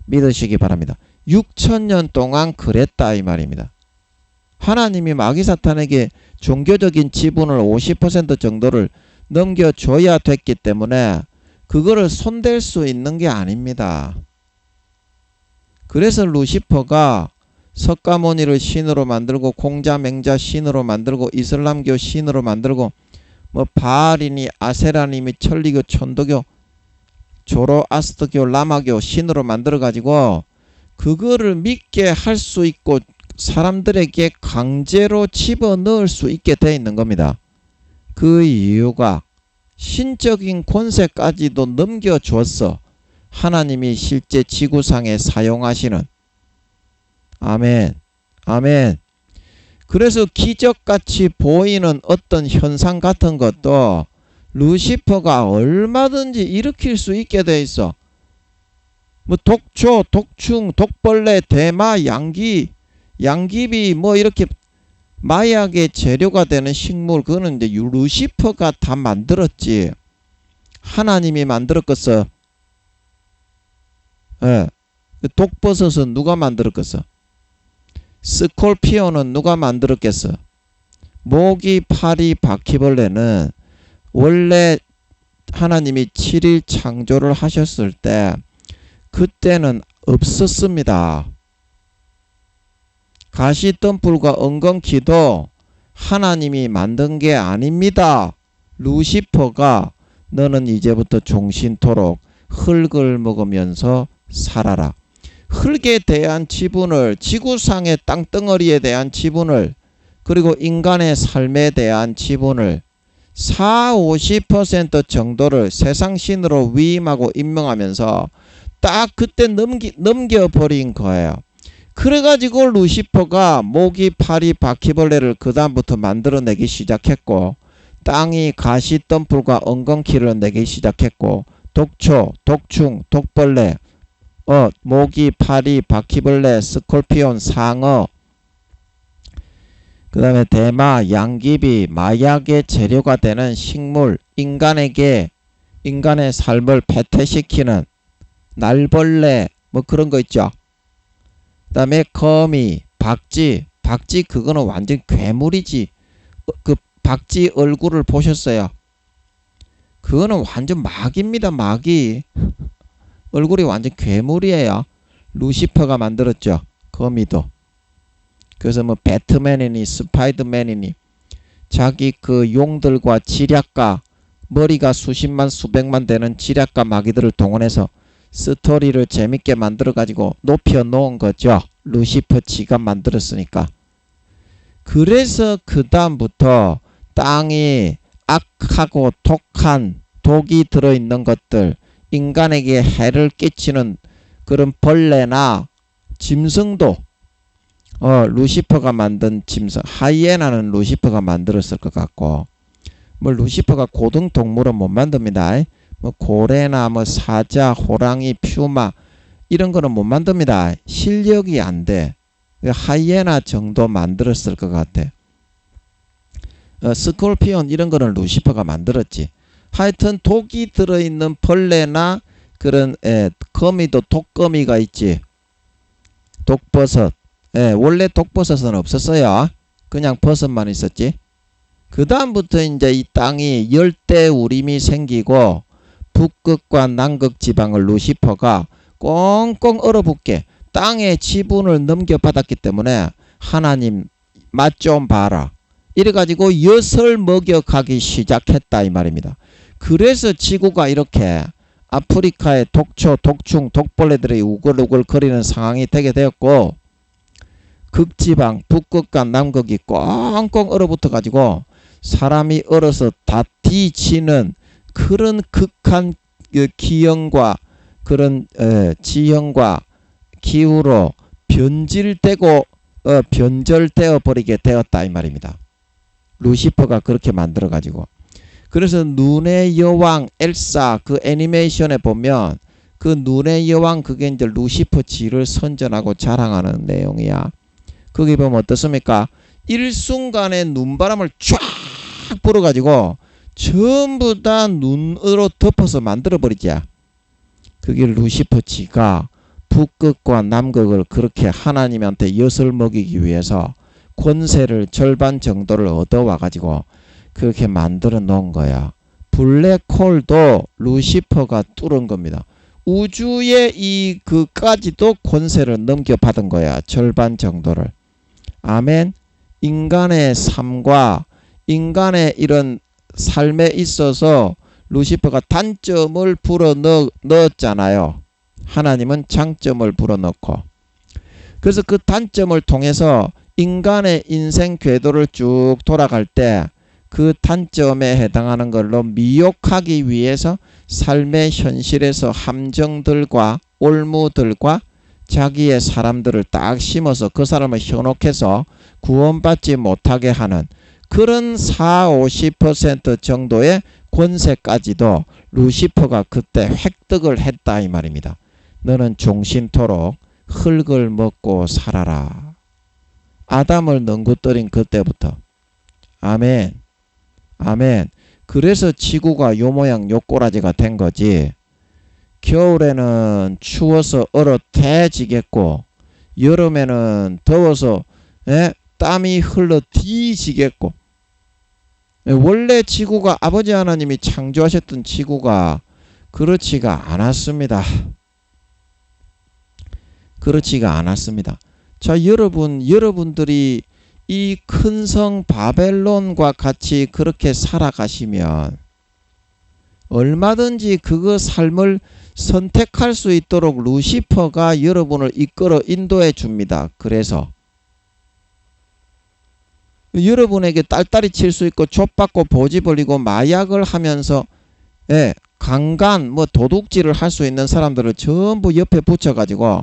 믿으시기 바랍니다. 6,000년 동안 그랬다 이 말입니다. 하나님이 마귀 사탄에게 종교적인 지분을 50% 정도를 넘겨줘야 됐기 때문에 그거를 손댈 수 있는 게 아닙니다. 그래서 루시퍼가 석가모니를 신으로 만들고 공자 맹자 신으로 만들고 이슬람교 신으로 만들고 뭐 바알이니 아세라님이 천리교 천도교 조로아스터교 라마교 신으로 만들어 가지고 그거를 믿게 할 수 있고 사람들에게 강제로 집어넣을 수 있게 돼 있는 겁니다. 그 이유가 신적인 권세까지도 넘겨줬어. 하나님이 실제 지구상에 사용하시는. 아멘. 아멘. 그래서 기적같이 보이는 어떤 현상 같은 것도 루시퍼가 얼마든지 일으킬 수 있게 돼 있어. 뭐 독초, 독충, 독벌레, 대마, 양귀비 뭐 이렇게 마약의 재료가 되는 식물, 그거는 이제 루시퍼가 다 만들었지. 하나님이 만들었겠어. 예. 독버섯은 누가 만들었겠어? 스콜피온은 누가 만들었겠어? 모기, 파리, 바퀴벌레는 원래 하나님이 7일 창조를 하셨을 때 그때는 없었습니다. 가시덤불과 엉겅퀴도 하나님이 만든 게 아닙니다. 루시퍼가 너는 이제부터 종신토록 흙을 먹으면서 살아라. 흙에 대한 지분을, 지구상의 땅덩어리에 대한 지분을, 그리고 인간의 삶에 대한 지분을 40~50% 정도를 세상 신으로 위임하고 임명하면서 딱 그때 넘겨버린 거예요. 그래가지고 루시퍼가 모기, 파리, 바퀴벌레를 그 다음부터 만들어내기 시작했고, 땅이 가시덤불과 엉겅퀴를 내기 시작했고, 독초, 독충, 독벌레, 모기, 파리, 바퀴벌레, 스콜피온, 상어, 그 다음에 대마, 양귀비, 마약의 재료가 되는 식물, 인간의 삶을 패퇴시키는 날벌레, 뭐 그런 거 있죠. 그 다음에 거미, 박쥐 그거는 완전 괴물이지. 그 박쥐 얼굴을 보셨어요? 그거는 완전 마귀입니다. 마귀. 얼굴이 완전 괴물이에요. 루시퍼가 만들었죠. 거미도. 그래서 뭐 배트맨이니 스파이더맨이니 자기 그 용들과 지략가, 머리가 수십만 수백만 되는 지략가 마귀들을 동원해서 스토리를 재밌게 만들어 가지고 높여 놓은 거죠. 루시퍼 지가 만들었으니까. 그래서 그 다음부터 땅이 악하고 독한 독이 들어있는 것들, 인간에게 해를 끼치는 그런 벌레나 짐승도 루시퍼가 만든 짐승, 하이에나는 루시퍼가 만들었을 것 같고, 뭐 루시퍼가 고등 동물은 못 만듭니다. 뭐 고래나 뭐 사자, 호랑이, 퓨마 이런 거는 못 만듭니다. 실력이 안 돼. 하이에나 정도 만들었을 것 같아. 스콜피온 이런 거는 루시퍼가 만들었지. 하여튼 독이 들어있는 벌레나 그런 거미도 독거미가 있지. 독버섯. 원래 독버섯은 없었어요. 그냥 버섯만 있었지. 그 다음부터 이제 이 땅이 열대우림이 생기고 북극과 남극 지방을 루시퍼가 꽁꽁 얼어붙게 땅의 지분을 넘겨받았기 때문에 하나님 맛 좀 봐라. 이래가지고 엿을 먹여가기 시작했다 이 말입니다. 그래서 지구가 이렇게 아프리카의 독초, 독충, 독벌레들이 우글우글 거리는 상황이 되게 되었고, 극지방 북극과 남극이 꽁꽁 얼어붙어 가지고 사람이 얼어서 다 뒤지는 그런 극한 기형과 그런 지형과 기후로 변질되고 변절되어 버리게 되었다 이 말입니다. 루시퍼가 그렇게 만들어 가지고. 그래서 눈의 여왕 엘사 그 애니메이션에 보면 그 눈의 여왕 그게 이제 루시퍼 지를 선전하고 자랑하는 내용이야. 거기 보면 어떻습니까? 일순간에 눈바람을 쫙 불어가지고 전부 다 눈으로 덮어서 만들어버리지. 그게 루시퍼 지가 북극과 남극을 그렇게 하나님한테 엿을 먹이기 위해서 권세를 절반 정도를 얻어와가지고 그렇게 만들어 놓은 거야. 블랙홀도 루시퍼가 뚫은 겁니다. 우주의 이 그까지도 권세를 넘겨받은 거야. 절반 정도를. 아멘. 인간의 삶과 인간의 이런 삶에 있어서 루시퍼가 단점을 불어넣었잖아요. 하나님은 장점을 불어넣고. 그래서 그 단점을 통해서 인간의 인생 궤도를 쭉 돌아갈 때 그 단점에 해당하는 걸로 미혹하기 위해서 삶의 현실에서 함정들과 올무들과 자기의 사람들을 딱 심어서 그 사람을 현혹해서 구원받지 못하게 하는 그런 40~50% 정도의 권세까지도 루시퍼가 그때 획득을 했다 이 말입니다. 너는 종신토록 흙을 먹고 살아라. 아담을 능구떨인 그때부터. 아멘. 아멘. 그래서 지구가 요 모양 요 꼬라지가 된 거지. 겨울에는 추워서 얼어 태지겠고 여름에는 더워서 땀이 흘러 뒤지겠고. 원래 지구가 아버지 하나님이 창조하셨던 지구가 그렇지가 않았습니다. 그렇지가 않았습니다. 자, 여러분들이 이 큰 성 바벨론과 같이 그렇게 살아가시면 얼마든지 그거 삶을 선택할 수 있도록 루시퍼가 여러분을 이끌어 인도해 줍니다. 그래서 여러분에게 딸딸이 칠 수 있고 족받고 보지 벌리고 마약을 하면서 강간 도둑질을 할 수 있는 사람들을 전부 옆에 붙여가지고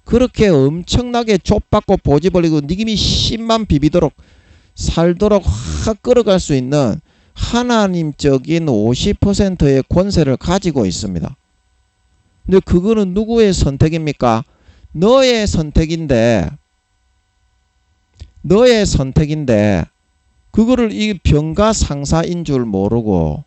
그렇게 엄청나게 족받고 보지 벌리고 니김이 심만 비비도록 살도록 확 끌어갈 수 있는 하나님적인 50%의 권세를 가지고 있습니다. 근데 그거는 누구의 선택입니까? 너의 선택인데 그거를 이 병가 상사인 줄 모르고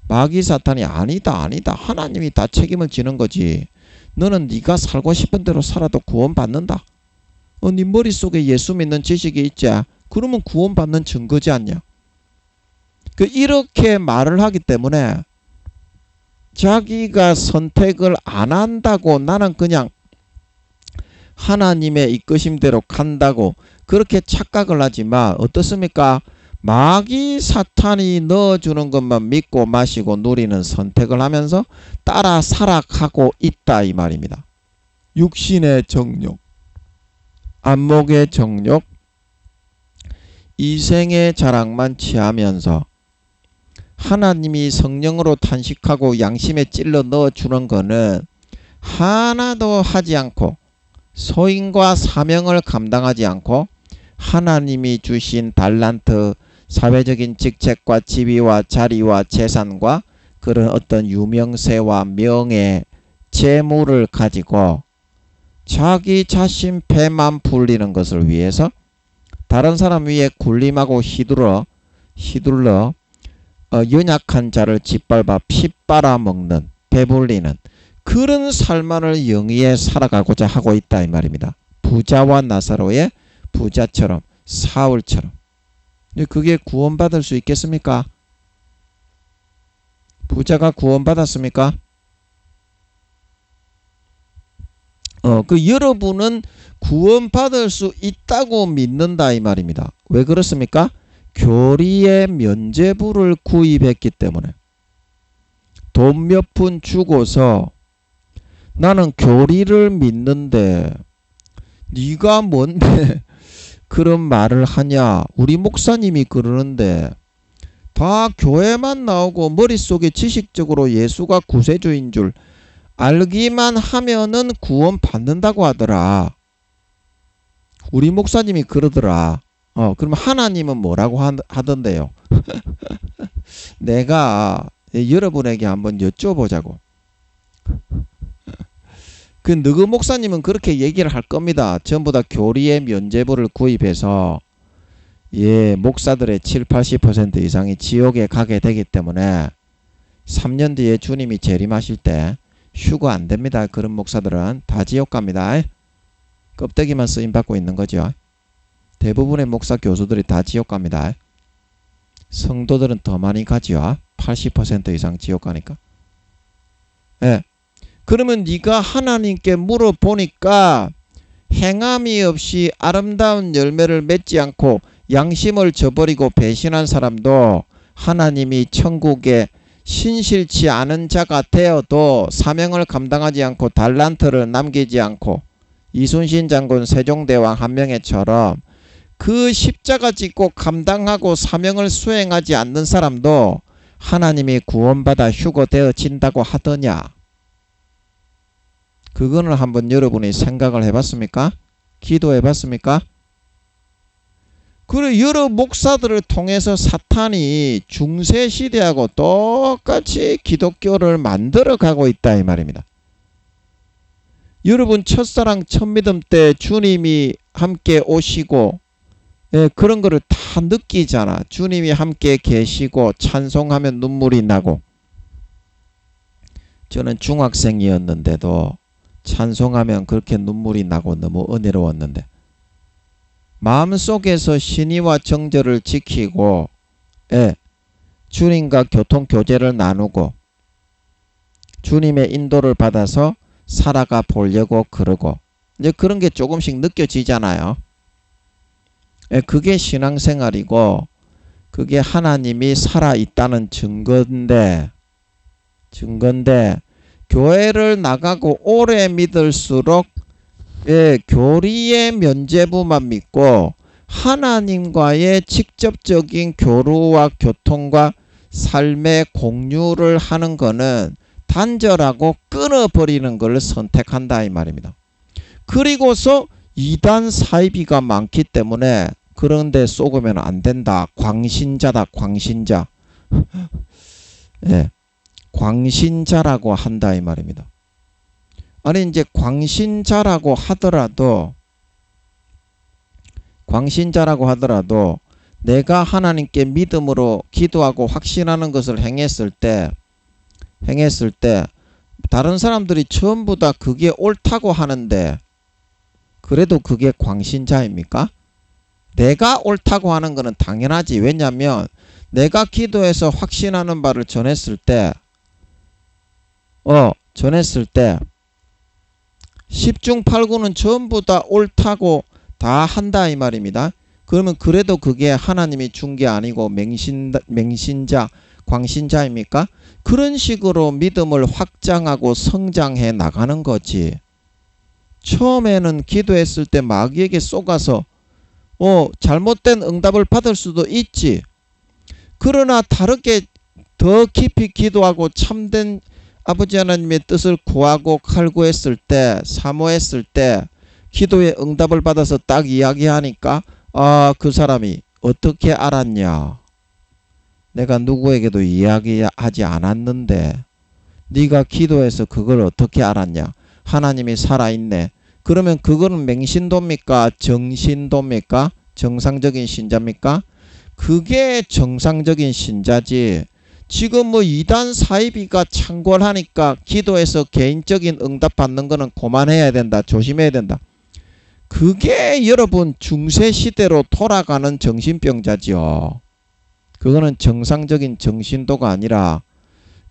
마귀 사탄이 아니다 하나님이 다 책임을 지는 거지. 너는 네가 살고 싶은 대로 살아도 구원받는다. 네 머릿속에 예수 믿는 지식이 있지. 그러면 구원받는 증거지 않냐. 이렇게 말을 하기 때문에 자기가 선택을 안 한다고 나는 그냥 하나님의 이끄심대로 간다고 그렇게 착각을 하지만 어떻습니까? 마귀 사탄이 넣어주는 것만 믿고 마시고 누리는 선택을 하면서 따라 살아가고 있다 이 말입니다. 육신의 정욕, 안목의 정욕, 이생의 자랑만 취하면서 하나님이 성령으로 탄식하고 양심에 찔러 넣어주는 거는 하나도 하지 않고 소인과 사명을 감당하지 않고 하나님이 주신 달란트, 사회적인 직책과 지위와 자리와 재산과 그런 어떤 유명세와 명예, 재물을 가지고 자기 자신 배만 불리는 것을 위해서 다른 사람 위에 군림하고 휘둘러 연약한 자를 짓밟아 피 빨아먹는, 배불리는 그런 삶만을 영위에 살아가고자 하고 있다 이 말입니다. 부자와 나사로의 부자처럼, 사울처럼. 그게 구원받을 수 있겠습니까? 부자가 구원받았습니까? 여러분은 구원받을 수 있다고 믿는다 이 말입니다. 왜 그렇습니까? 교리의 면죄부를 구입했기 때문에. 돈 몇 푼 주고서 나는 교리를 믿는데 네가 뭔데 그런 말을 하냐. 우리 목사님이 그러는데 다 교회만 나오고 머릿속에 지식적으로 예수가 구세주인 줄 알기만 하면은 구원 받는다고 하더라. 우리 목사님이 그러더라. 그럼 하나님은 뭐라고 하던데요? 내가 여러분에게 한번 여쭤보자고. 너그 목사님은 그렇게 얘기를 할 겁니다. 전부 다 교리의 면죄부를 구입해서 목사들의 70~80% 이상이 지옥에 가게 되기 때문에 3년 뒤에 주님이 재림하실 때 휴가 안 됩니다. 그런 목사들은 다 지옥 갑니다. 껍데기만 쓰임받고 있는 거죠. 대부분의 목사 교수들이 다 지옥 갑니다. 성도들은 더 많이 가지요. 80% 이상 지옥 가니까. 그러면 네가 하나님께 물어보니까 행함이 없이 아름다운 열매를 맺지 않고 양심을 저버리고 배신한 사람도 하나님이 천국에 신실치 않은 자가 되어도 사명을 감당하지 않고 달란트를 남기지 않고 이순신 장군 세종대왕 한명회처럼 그 십자가 짓고 감당하고 사명을 수행하지 않는 사람도 하나님이 구원받아 휴거되어진다고 하더냐. 그거는 한번 여러분이 생각을 해봤습니까? 기도해 봤습니까? 그리고 여러 목사들을 통해서 사탄이 중세시대하고 똑같이 기독교를 만들어 가고 있다 이 말입니다. 여러분 첫사랑 첫믿음 때 주님이 함께 오시고 그런 거를 다 느끼잖아. 주님이 함께 계시고 찬송하면 눈물이 나고. 저는 중학생이었는데도 찬송하면 그렇게 눈물이 나고 너무 은혜로웠는데 마음속에서 신의와 정절을 지키고 주님과 교통교제를 나누고 주님의 인도를 받아서 살아가 보려고 그러고 이제 그런 게 조금씩 느껴지잖아요. 그게 신앙생활이고 그게 하나님이 살아있다는 증거인데 교회를 나가고 오래 믿을수록 교리의 면죄부만 믿고 하나님과의 직접적인 교류와 교통과 삶의 공유를 하는 거는 단절하고 끊어버리는 걸 선택한다 이 말입니다. 그리고서 이단 사이비가 많기 때문에 그런데 속으면 안 된다. 광신자다. 광신자. 광신자라고 한다 이 말입니다. 아니 이제 광신자라고 하더라도 내가 하나님께 믿음으로 기도하고 확신하는 것을 행했을 때 다른 사람들이 전부 다 그게 옳다고 하는데 그래도 그게 광신자입니까? 내가 옳다고 하는 것은 당연하지. 왜냐하면 내가 기도해서 확신하는 바를 전했을 때 10중 8구는 전부 다 옳다고 다 한다 이 말입니다. 그러면 그래도 그게 하나님이 준 게 아니고 맹신자, 광신자입니까? 그런 식으로 믿음을 확장하고 성장해 나가는 거지. 처음에는 기도했을 때 마귀에게 쏘가서 잘못된 응답을 받을 수도 있지. 그러나 다르게 더 깊이 기도하고 참된 아버지 하나님의 뜻을 구하고 칼구했을 때, 사모했을 때 기도의 응답을 받아서 딱 이야기하니까 그 사람이 어떻게 알았냐? 내가 누구에게도 이야기하지 않았는데 네가 기도해서 그걸 어떻게 알았냐? 하나님이 살아있네. 그러면 그거는 맹신도입니까? 정신도입니까? 정상적인 신자입니까? 그게 정상적인 신자지. 지금 뭐 이단 사이비가 창궐하니까 기도해서 개인적인 응답 받는 거는 그만해야 된다. 조심해야 된다. 그게 여러분 중세시대로 돌아가는 정신병자지요. 그거는 정상적인 정신도가 아니라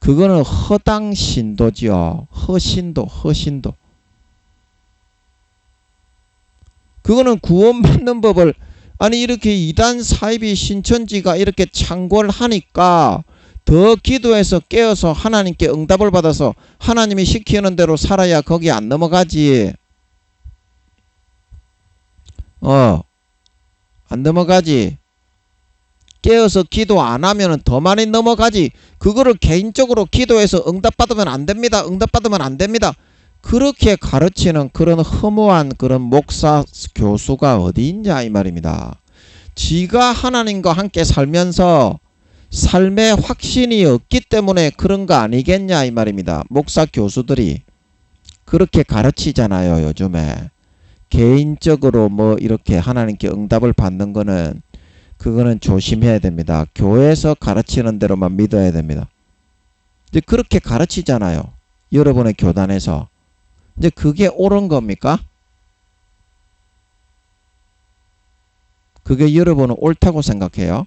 그거는 허당신도지요. 허신도. 그거는 구원받는 법을 아니 이렇게 이단 사이비 신천지가 이렇게 창궐하니까 더 기도해서 깨어서 하나님께 응답을 받아서 하나님이 시키는 대로 살아야 거기 안 넘어가지. 안 넘어가지. 깨어서 기도 안 하면 더 많이 넘어가지. 그거를 개인적으로 기도해서 응답받으면 안 됩니다. 응답받으면 안 됩니다. 그렇게 가르치는 그런 허무한 그런 목사 교수가 어디 있냐 이 말입니다. 지가 하나님과 함께 살면서 삶의 확신이 없기 때문에 그런 거 아니겠냐 이 말입니다. 목사 교수들이 그렇게 가르치잖아요. 요즘에 개인적으로 뭐 이렇게 하나님께 응답을 받는 거는 그거는 조심해야 됩니다. 교회에서 가르치는 대로만 믿어야 됩니다. 이제 그렇게 가르치잖아요. 여러분의 교단에서. 이제 그게 옳은 겁니까? 그게 여러분은 옳다고 생각해요?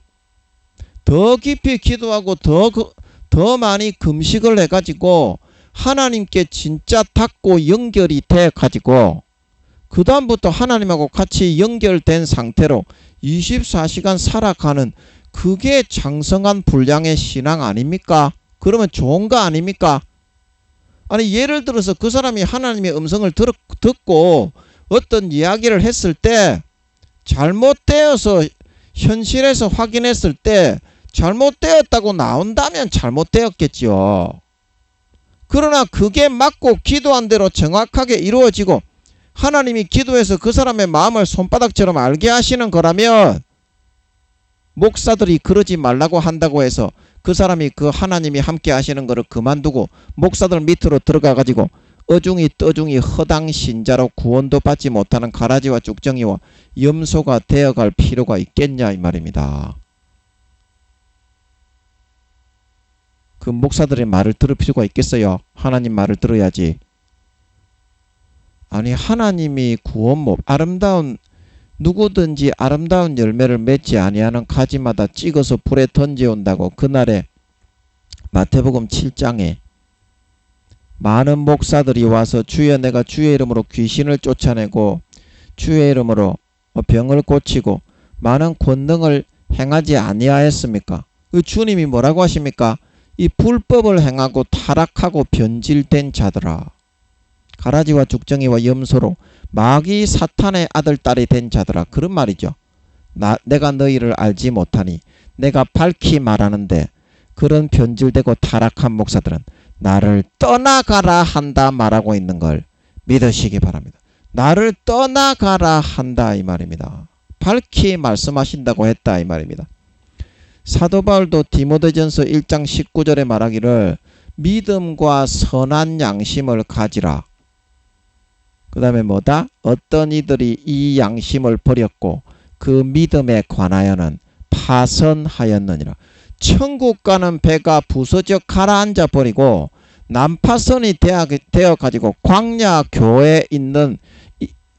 더 깊이 기도하고 더 많이 금식을 해가지고 하나님께 진짜 닿고 연결이 돼가지고 그 다음부터 하나님하고 같이 연결된 상태로 24시간 살아가는 그게 장성한 분량의 신앙 아닙니까? 그러면 좋은 거 아닙니까? 아니 예를 들어서 그 사람이 하나님의 음성을 듣고 어떤 이야기를 했을 때 잘못되어서 현실에서 확인했을 때 잘못되었다고 나온다면 잘못되었겠지요. 그러나 그게 맞고 기도한 대로 정확하게 이루어지고 하나님이 기도해서 그 사람의 마음을 손바닥처럼 알게 하시는 거라면 목사들이 그러지 말라고 한다고 해서 그 사람이 그 하나님이 함께 하시는 거를 그만두고 목사들 밑으로 들어가 가지고 어중이 떠중이 허당 신자로 구원도 받지 못하는 가라지와 쭉정이와 염소가 되어갈 필요가 있겠냐 이 말입니다. 그 목사들의 말을 들을 필요가 있겠어요? 하나님 말을 들어야지. 아니 하나님이 구원법 아름다운 누구든지 아름다운 열매를 맺지 아니하는 가지마다 찍어서 불에 던져온다고 그날에 마태복음 7장에 많은 목사들이 와서 주여 내가 주의 이름으로 귀신을 쫓아내고 주의 이름으로 병을 고치고 많은 권능을 행하지 아니하였습니까? 그 주님이 뭐라고 하십니까? 이 불법을 행하고 타락하고 변질된 자들아, 가라지와 죽정이와 염소로 마귀 사탄의 아들 딸이 된 자들아, 그런 말이죠. 내가 너희를 알지 못하니. 내가 밝히 말하는데 그런 변질되고 타락한 목사들은 나를 떠나가라 한다 말하고 있는 걸 믿으시기 바랍니다. 나를 떠나가라 한다 이 말입니다. 밝히 말씀하신다고 했다 이 말입니다. 사도 바울도 디모데전서 1장 19절에 말하기를 믿음과 선한 양심을 가지라. 그 다음에 뭐다? 어떤 이들이 이 양심을 버렸고 그 믿음에 관하여는 파선하였느니라. 천국 가는 배가 부서져 가라앉아 버리고 난파선이 되어 가지고 광야 교회에 있는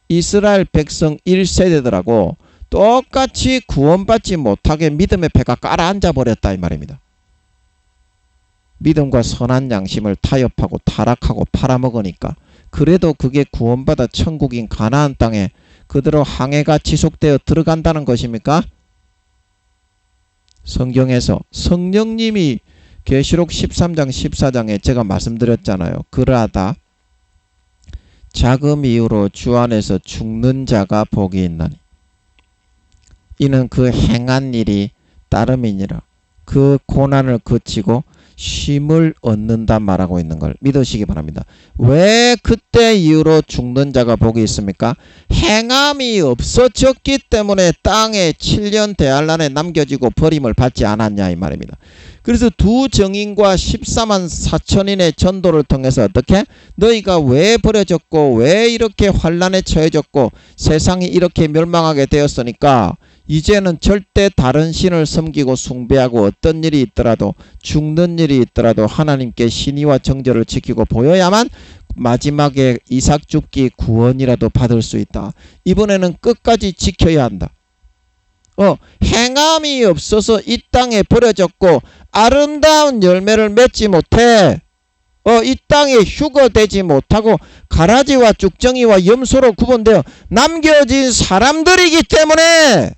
이스라엘 백성 1세대들하고 똑같이 구원받지 못하게 믿음의 배가 가라앉아 버렸다 이 말입니다. 믿음과 선한 양심을 타협하고 타락하고 팔아먹으니까 그래도 그게 구원받아 천국인 가나안 땅에 그대로 항해가 지속되어 들어간다는 것입니까? 성경에서 성령님이 계시록 13장 14장에 제가 말씀드렸잖아요. 그러하다 자금 이후로 주 안에서 죽는 자가 복이 있나니 이는 그 행한 일이 따름이니라. 그 고난을 그치고 쉼을 얻는다 말하고 있는 걸 믿으시기 바랍니다. 왜 그때 이후로 죽는 자가 복이 있습니까? 행함이 없어졌기 때문에 땅에 7년 대환란에 남겨지고 버림을 받지 않았냐 이 말입니다. 그래서 두 정인과 14만 4천인의 전도를 통해서 어떻게? 너희가 왜 버려졌고 왜 이렇게 환란에 처해졌고 세상이 이렇게 멸망하게 되었으니까 이제는 절대 다른 신을 섬기고 숭배하고 어떤 일이 있더라도 죽는 일이 있더라도 하나님께 신의와 정절을 지키고 보여야만 마지막에 이삭 죽기 구원이라도 받을 수 있다. 이번에는 끝까지 지켜야 한다. 행함이 없어서 이 땅에 버려졌고 아름다운 열매를 맺지 못해 이 땅에 휴거되지 못하고 가라지와 쭉정이와 염소로 구분되어 남겨진 사람들이기 때문에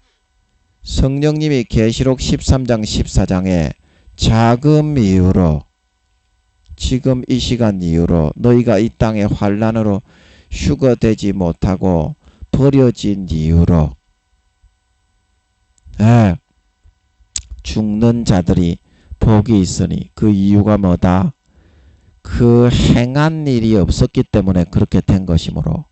성령님이 계시록 13장 14장에 자금 이후로 지금 이 시간 이후로 너희가 이 땅의 환난으로 휴거되지 못하고 버려진 이후로 죽는 자들이 복이 있으니 그 이유가 뭐다? 그 행한 일이 없었기 때문에 그렇게 된 것이므로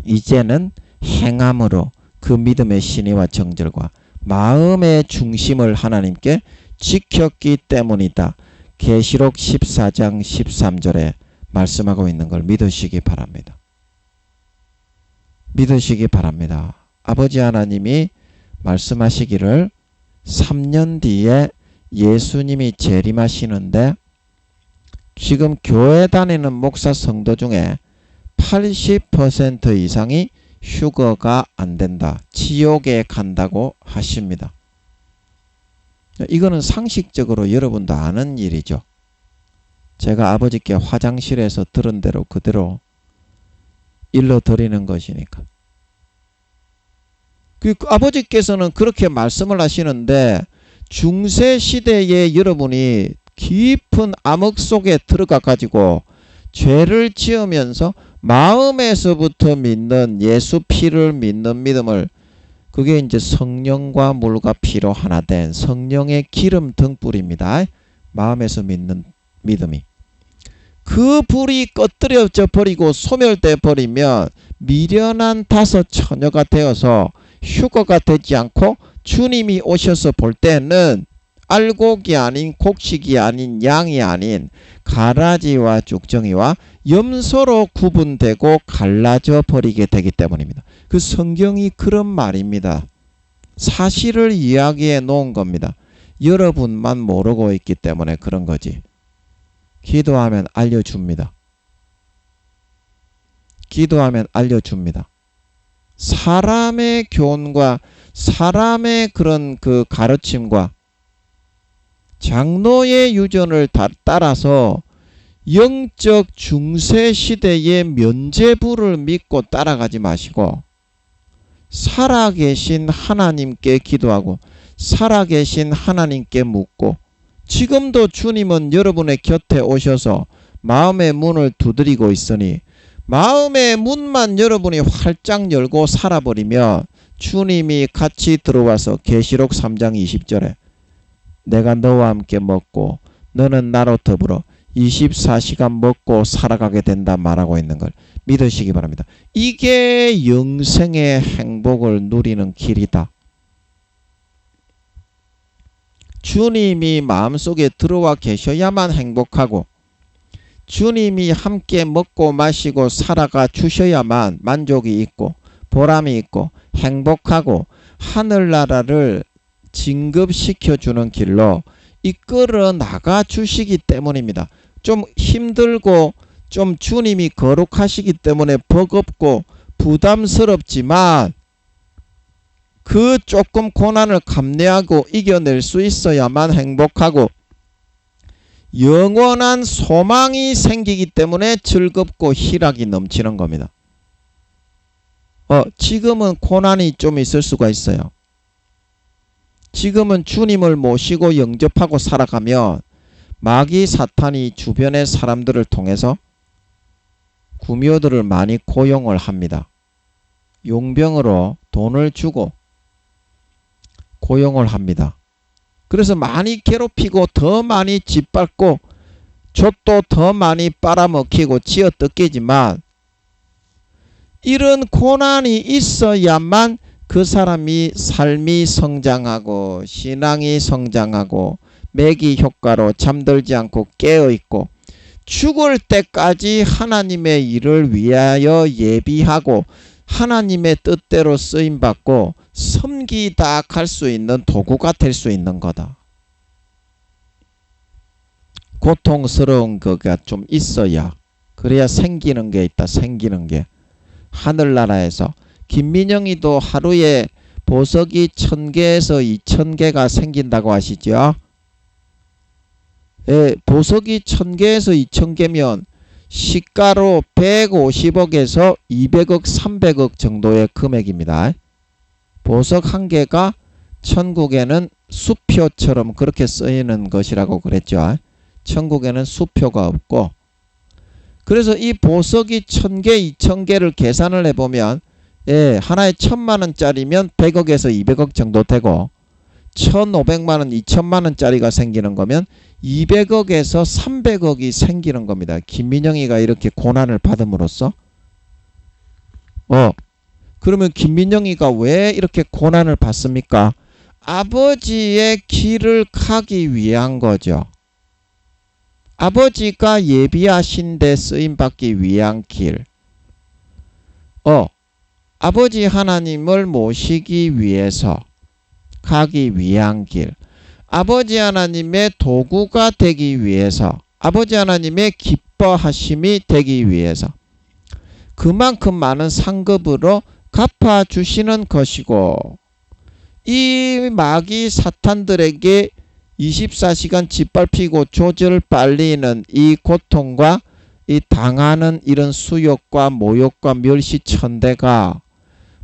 이제는 행함으로 그 믿음의 신의와 정절과 마음의 중심을 하나님께 지켰기 때문이다. 계시록 14장 13절에 말씀하고 있는 걸 믿으시기 바랍니다. 믿으시기 바랍니다. 아버지 하나님이 말씀하시기를 3년 뒤에 예수님이 재림하시는데 지금 교회 다니는 목사 성도 중에 80% 이상이 휴거가 안 된다. 지옥에 간다고 하십니다. 이거는 상식적으로 여러분도 아는 일이죠. 제가 아버지께 화장실에서 들은 대로 그대로 일러드리는 것이니까. 아버지께서는 그렇게 말씀을 하시는데 중세시대에 여러분이 깊은 암흑 속에 들어가 가지고 죄를 지으면서 마음에서부터 믿는 예수 피를 믿는 믿음을 그게 이제 성령과 물과 피로 하나 된 성령의 기름 등불입니다. 마음에서 믿는 믿음이. 그 불이 꺼뜨려져 버리고 소멸돼 버리면 미련한 다섯 처녀가 되어서 휴거가 되지 않고 주님이 오셔서 볼 때는 알곡이 아닌 곡식이 아닌 양이 아닌 가라지와 쭉정이와 염소로 구분되고 갈라져 버리게 되기 때문입니다. 그 성경이 그런 말입니다. 사실을 이야기해 놓은 겁니다. 여러분만 모르고 있기 때문에 그런 거지. 기도하면 알려줍니다. 기도하면 알려줍니다. 사람의 교훈과 사람의 그런 그 가르침과 장로의 유전을 따라서 영적 중세 시대의 면죄부를 믿고 따라가지 마시고 살아계신 하나님께 기도하고 살아계신 하나님께 묻고 지금도 주님은 여러분의 곁에 오셔서 마음의 문을 두드리고 있으니 마음의 문만 여러분이 활짝 열고 살아버리면 주님이 같이 들어와서 계시록 3장 20절에 내가 너와 함께 먹고 너는 나로 더불어 24시간 먹고 살아가게 된다 말하고 있는 걸 믿으시기 바랍니다. 이게 영생의 행복을 누리는 길이다. 주님이 마음속에 들어와 계셔야만 행복하고 주님이 함께 먹고 마시고 살아가 주셔야만 만족이 있고 보람이 있고 행복하고 하늘나라를 진급시켜주는 길로 이끌어 나가 주시기 때문입니다. 좀 힘들고 좀 주님이 거룩하시기 때문에 버겁고 부담스럽지만 그 조금 고난을 감내하고 이겨낼 수 있어야만 행복하고 영원한 소망이 생기기 때문에 즐겁고 희락이 넘치는 겁니다. 지금은 고난이 좀 있을 수가 있어요. 지금은 주님을 모시고 영접하고 살아가면 마귀 사탄이 주변의 사람들을 통해서 구미호들을 많이 고용을 합니다. 용병으로 돈을 주고 고용을 합니다. 그래서 많이 괴롭히고 더 많이 짓밟고 젖도 더 많이 빨아먹히고 쥐어뜯기지만 이런 고난이 있어야만 그 사람이 삶이 성장하고 신앙이 성장하고 매기 효과로 잠들지 않고 깨어있고 죽을 때까지 하나님의 일을 위하여 예비하고 하나님의 뜻대로 쓰임받고 섬기다 갈 수 있는 도구가 될 수 있는 거다. 고통스러운 거가 좀 있어야 그래야 생기는 게 있다. 생기는 게 하늘나라에서 김민영이도 하루에 보석이 1000개에서 2000개가 생긴다고 하시죠. 예, 보석이 1000개에서 2000개면 시가로 150억에서 200억 300억 정도의 금액입니다. 보석 한 개가 천국에는 수표처럼 그렇게 쓰이는 것이라고 그랬죠. 천국에는 수표가 없고 그래서 이 보석이 1000개 2000개를 계산을 해보면 하나에 1000만원짜리면 100억에서 200억 정도 되고 1500만원 2000만원짜리가 생기는 거면 200억에서 300억이 생기는 겁니다. 김민영이가 이렇게 고난을 받음으로써 그러면 김민영이가 왜 이렇게 고난을 받습니까? 아버지의 길을 가기 위한 거죠. 아버지가 예비하신 데 쓰임받기 위한 길. 아버지 하나님을 모시기 위해서 가기 위한 길. 아버지 하나님의 도구가 되기 위해서 아버지 하나님의 기뻐하심이 되기 위해서 그만큼 많은 상급으로 갚아주시는 것이고 이 마귀 사탄들에게 24시간 짓밟히고 조절 빨리는 이 고통과 이 당하는 이런 수욕과 모욕과 멸시천대가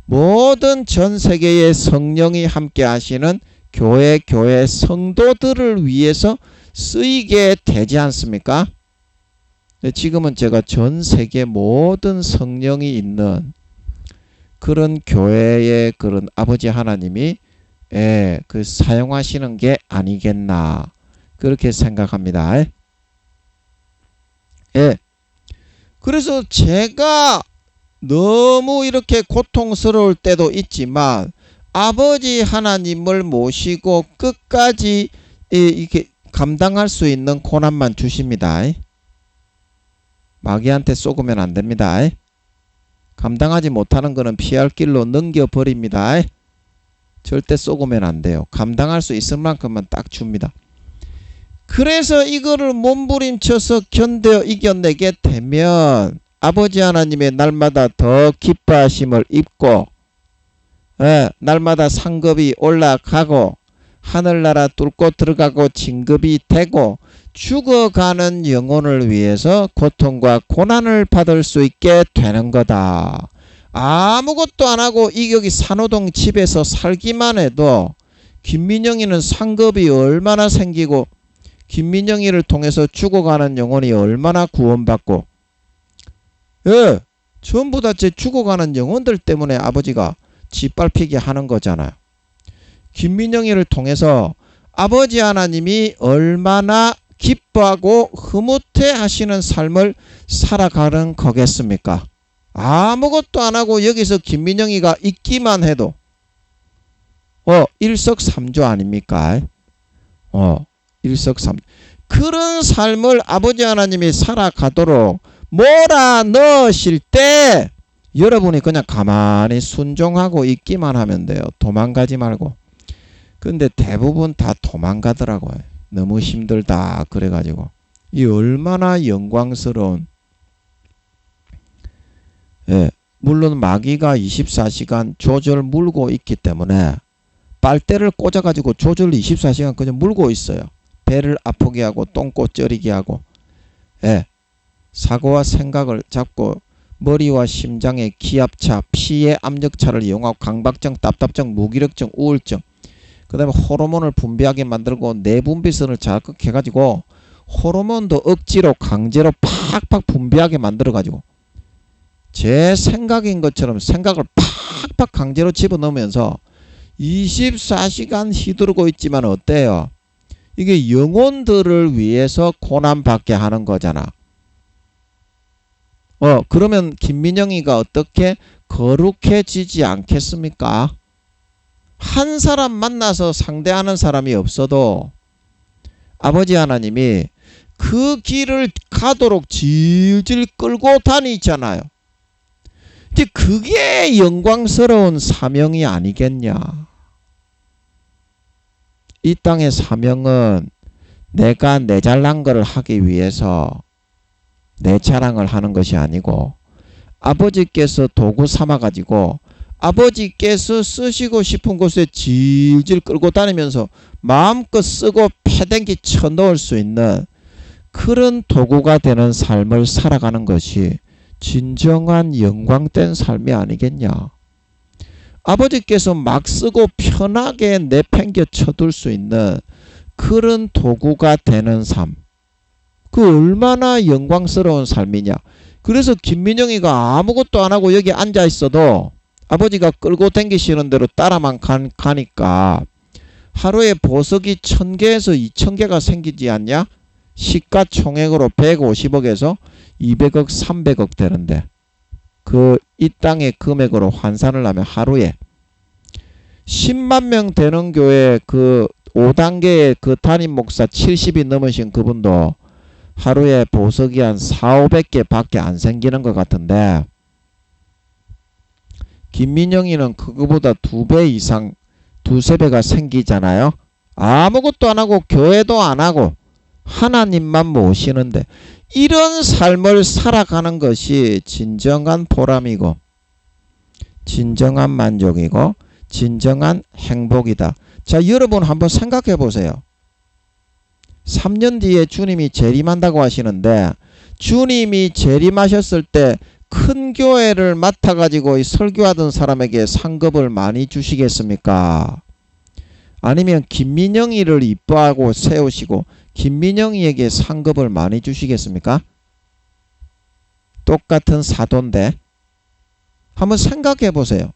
모든 전 세계의 성령이 함께 하시는 교회 성도들을 위해서 쓰이게 되지 않습니까? 지금은 제가 전 세계 모든 성령이 있는 그런 교회의 그런 아버지 하나님이 그 사용하시는 게 아니겠나 그렇게 생각합니다. 예. 그래서 제가 너무 이렇게 고통스러울 때도 있지만 아버지 하나님을 모시고 끝까지 이렇게 감당할 수 있는 고난만 주십니다. 마귀한테 쏘으면 안 됩니다. 감당하지 못하는 것은 피할 길로 넘겨버립니다. 절대 쏘으면 안 돼요. 감당할 수 있을 만큼만 딱 줍니다. 그래서 이거를 몸부림쳐서 견뎌 이겨내게 되면 아버지 하나님의 날마다 더 기뻐하심을 입고 날마다 상급이 올라가고 하늘나라 뚫고 들어가고 진급이 되고 죽어가는 영혼을 위해서 고통과 고난을 받을 수 있게 되는 거다. 아무것도 안 하고 여기 산호동 집에서 살기만 해도 김민영이는 상급이 얼마나 생기고 김민영이를 통해서 죽어가는 영혼이 얼마나 구원받고 전부 다 제 죽어가는 영혼들 때문에 아버지가 짓밟히게 하는 거잖아요. 김민영이를 통해서 아버지 하나님이 얼마나 기뻐하고 흐뭇해 하시는 삶을 살아가는 거겠습니까? 아무것도 안 하고 여기서 김민영이가 있기만 해도 일석삼조 아닙니까? 일석삼조. 그런 삶을 아버지 하나님이 살아가도록 몰아넣으실 때 여러분이 그냥 가만히 순종하고 있기만 하면 돼요. 도망가지 말고. 근데 대부분 다 도망가더라고요. 너무 힘들다 그래가지고. 이 얼마나 영광스러운, 물론 마귀가 24시간 조절 물고 있기 때문에 빨대를 꽂아가지고 조절 24시간 그냥 물고 있어요. 배를 아프게 하고 똥꼬 ጨ리게 하고 사고와 생각을 잡고 머리와 심장의 기압차, 피의 압력차를 이용하고 강박증, 답답증, 무기력증, 우울증, 그 다음에 호르몬을 분비하게 만들고 내분비선을 자극해가지고 호르몬도 억지로 강제로 팍팍 분비하게 만들어가지고 제 생각인 것처럼 생각을 팍팍 강제로 집어넣으면서 24시간 휘두르고 있지만 어때요? 이게 영혼들을 위해서 고난받게 하는 거잖아. 그러면 김민영이가 어떻게 거룩해지지 않겠습니까? 한 사람 만나서 상대하는 사람이 없어도 아버지 하나님이 그 길을 가도록 질질 끌고 다니잖아요. 이제 그게 영광스러운 사명이 아니겠냐. 이 땅의 사명은 내가 내 잘난 걸 하기 위해서 내 자랑을 하는 것이 아니고 아버지께서 도구 삼아가지고 아버지께서 쓰시고 싶은 곳에 질질 끌고 다니면서 마음껏 쓰고 패댕기 쳐넣을 수 있는 그런 도구가 되는 삶을 살아가는 것이 진정한 영광된 삶이 아니겠냐. 아버지께서 막 쓰고 편하게 내팽겨 쳐둘 수 있는 그런 도구가 되는 삶, 그 얼마나 영광스러운 삶이냐. 그래서 김민영이가 아무것도 안 하고 여기 앉아 있어도 아버지가 끌고 다니시는 대로 따라만 가니까 하루에 보석이 1000개에서 2000개가 생기지 않냐? 시가총액으로 150억에서 200억 300억 되는데 이 땅의 금액으로 환산을 하면 하루에 10만 명 되는 교회 5단계의 담임 목사 70이 넘으신 그분도 하루에 보석이 한 4,500개 밖에 안 생기는 것 같은데 김민영이는 그거보다 2배 이상 2~3배가 생기잖아요. 아무것도 안 하고 교회도 안 하고 하나님만 모시는데 이런 삶을 살아가는 것이 진정한 보람이고 진정한 만족이고 진정한 행복이다. 자, 여러분 한번 생각해 보세요. 3년 뒤에 주님이 재림한다고 하시는데 주님이 재림하셨을 때 큰 교회를 맡아가지고 설교하던 사람에게 상급을 많이 주시겠습니까? 아니면 김민영이를 이뻐하고 세우시고 김민영이에게 상급을 많이 주시겠습니까? 똑같은 사도인데 한번 생각해 보세요.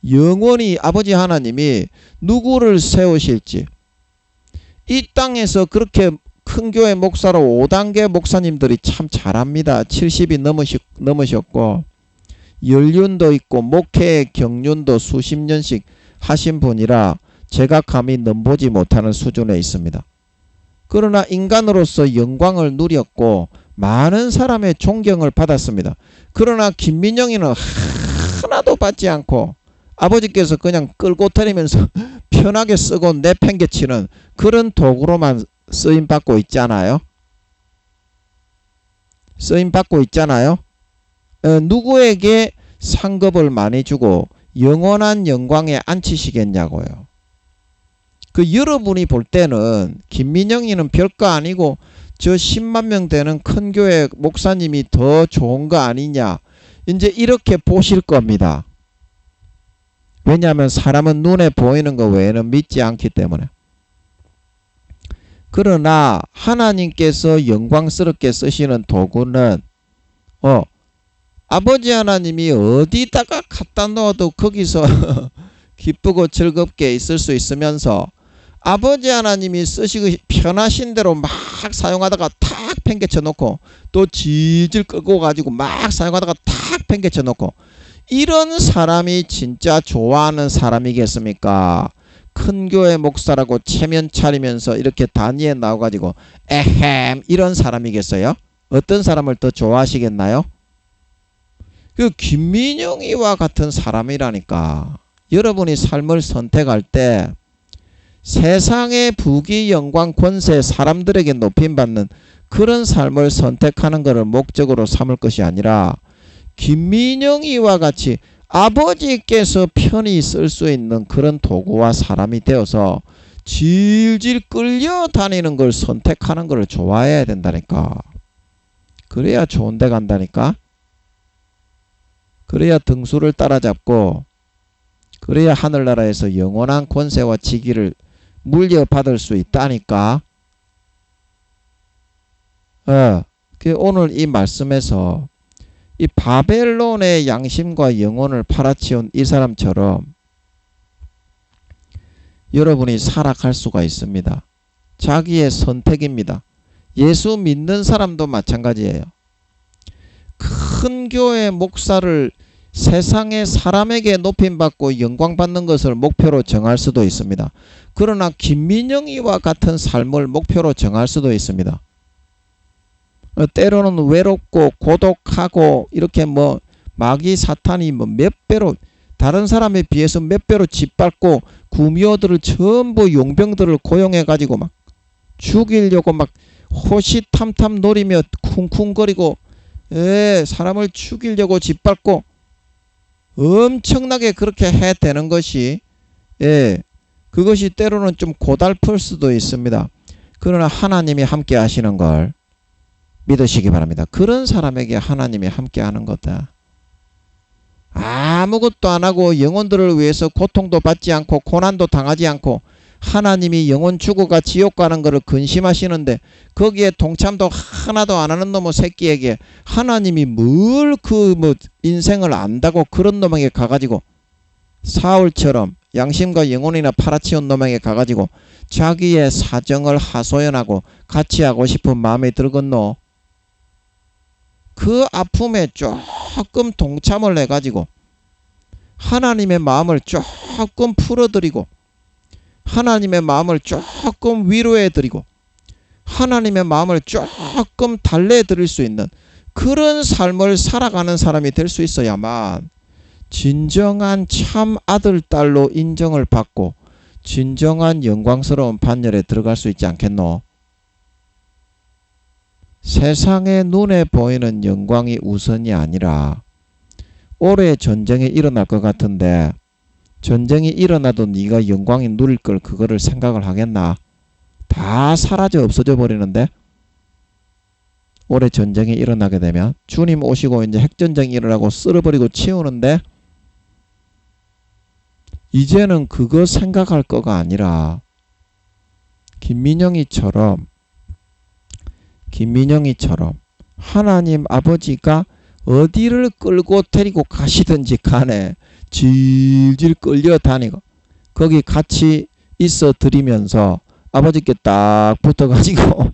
영원히 아버지 하나님이 누구를 세우실지 이 땅에서 그렇게 큰 교회 목사로 5단계 목사님들이 참 잘합니다. 70이 넘으셨고 연륜도 있고 목회의 경륜도 수십 년씩 하신 분이라 제가 감히 넘보지 못하는 수준에 있습니다. 그러나 인간으로서 영광을 누렸고 많은 사람의 존경을 받았습니다. 그러나 김민영이는 하나도 받지 않고 아버지께서 그냥 끌고 다니면서 편하게 쓰고 내팽개치는 그런 도구로만 쓰임받고 있잖아요. 쓰임받고 있잖아요. 누구에게 상급을 많이 주고 영원한 영광에 앉히시겠냐고요. 그 여러분이 볼 때는 김민영이는 별거 아니고 저 10만 명 되는 큰 교회 목사님이 더 좋은 거 아니냐, 이제 이렇게 보실 겁니다. 왜냐하면 사람은 눈에 보이는 거 외에는 믿지 않기 때문에. 그러나 하나님께서 영광스럽게 쓰시는 도구는 아버지 하나님이 어디다가 갖다 놓아도 거기서 기쁘고 즐겁게 있을 수 있으면서 아버지 하나님이 쓰시기 편하신 대로 막 사용하다가 탁 팽개쳐 놓고 또 질질 끌고 가지고 막 사용하다가 탁 팽개쳐 놓고, 이런 사람이 진짜 좋아하는 사람이겠습니까? 큰 교회 목사라고 체면 차리면서 이렇게 단위에 나와가지고 에헴 이런 사람이겠어요? 어떤 사람을 더 좋아하시겠나요? 그 김민영이와 같은 사람이라니까. 여러분이 삶을 선택할 때 세상의 부귀 영광 권세 사람들에게 높임받는 그런 삶을 선택하는 것을 목적으로 삼을 것이 아니라 김민영이와 같이 아버지께서 편히 쓸 수 있는 그런 도구와 사람이 되어서 질질 끌려다니는 걸 선택하는 걸 좋아해야 된다니까. 그래야 좋은 데 간다니까. 그래야 등수를 따라잡고 그래야 하늘나라에서 영원한 권세와 직위를 물려받을 수 있다니까. 오늘 이 말씀에서 이 바벨론의 양심과 영혼을 팔아치운 이 사람처럼 여러분이 살아갈 수가 있습니다. 자기의 선택입니다. 예수 믿는 사람도 마찬가지예요. 큰 교회 목사를 세상의 사람에게 높임받고 영광받는 것을 목표로 정할 수도 있습니다. 그러나 김민영이와 같은 삶을 목표로 정할 수도 있습니다. 때로는 외롭고 고독하고 이렇게 마귀 사탄이 몇 배로 다른 사람에 비해서 몇 배로 짓밟고 구미호들을 전부 용병들을 고용해 가지고 막 죽이려고 막 호시탐탐 노리며 쿵쿵거리고 사람을 죽이려고 짓밟고 엄청나게 그렇게 해대는 것이 그것이 때로는 좀 고달플 수도 있습니다. 그러나 하나님이 함께 하시는 걸 믿으시기 바랍니다. 그런 사람에게 하나님이 함께 하는 거다. 아무것도 안 하고 영혼들을 위해서 고통도 받지 않고 고난도 당하지 않고 하나님이 영혼 죽어가 지옥 가는 것을 근심하시는데 거기에 동참도 하나도 안 하는 놈의 새끼에게 하나님이 뭘 인생을 안다고 그런 놈에게 가가지고 사울처럼 양심과 영혼이나 팔아치운 놈에게 가가지고 자기의 사정을 하소연하고 같이 하고 싶은 마음이 들겠노? 그 아픔에 조금 동참을 해가지고 하나님의 마음을 조금 풀어드리고 하나님의 마음을 조금 위로해드리고 하나님의 마음을 조금 달래드릴 수 있는 그런 삶을 살아가는 사람이 될 수 있어야만 진정한 참 아들, 딸로 인정을 받고 진정한 영광스러운 반열에 들어갈 수 있지 않겠노? 세상의 눈에 보이는 영광이 우선이 아니라 올해 전쟁이 일어날 것 같은데 전쟁이 일어나도 네가 영광이 누릴 걸 그거를 생각을 하겠나? 다 사라져 없어져 버리는데 올해 전쟁이 일어나게 되면 주님 오시고 이제 핵전쟁이 일어나고 쓸어버리고 치우는데 이제는 그거 생각할 거가 아니라 김민영이처럼 하나님 아버지가 어디를 끌고 데리고 가시든지 간에 질질 끌려다니고 거기 같이 있어 드리면서 아버지께 딱 붙어가지고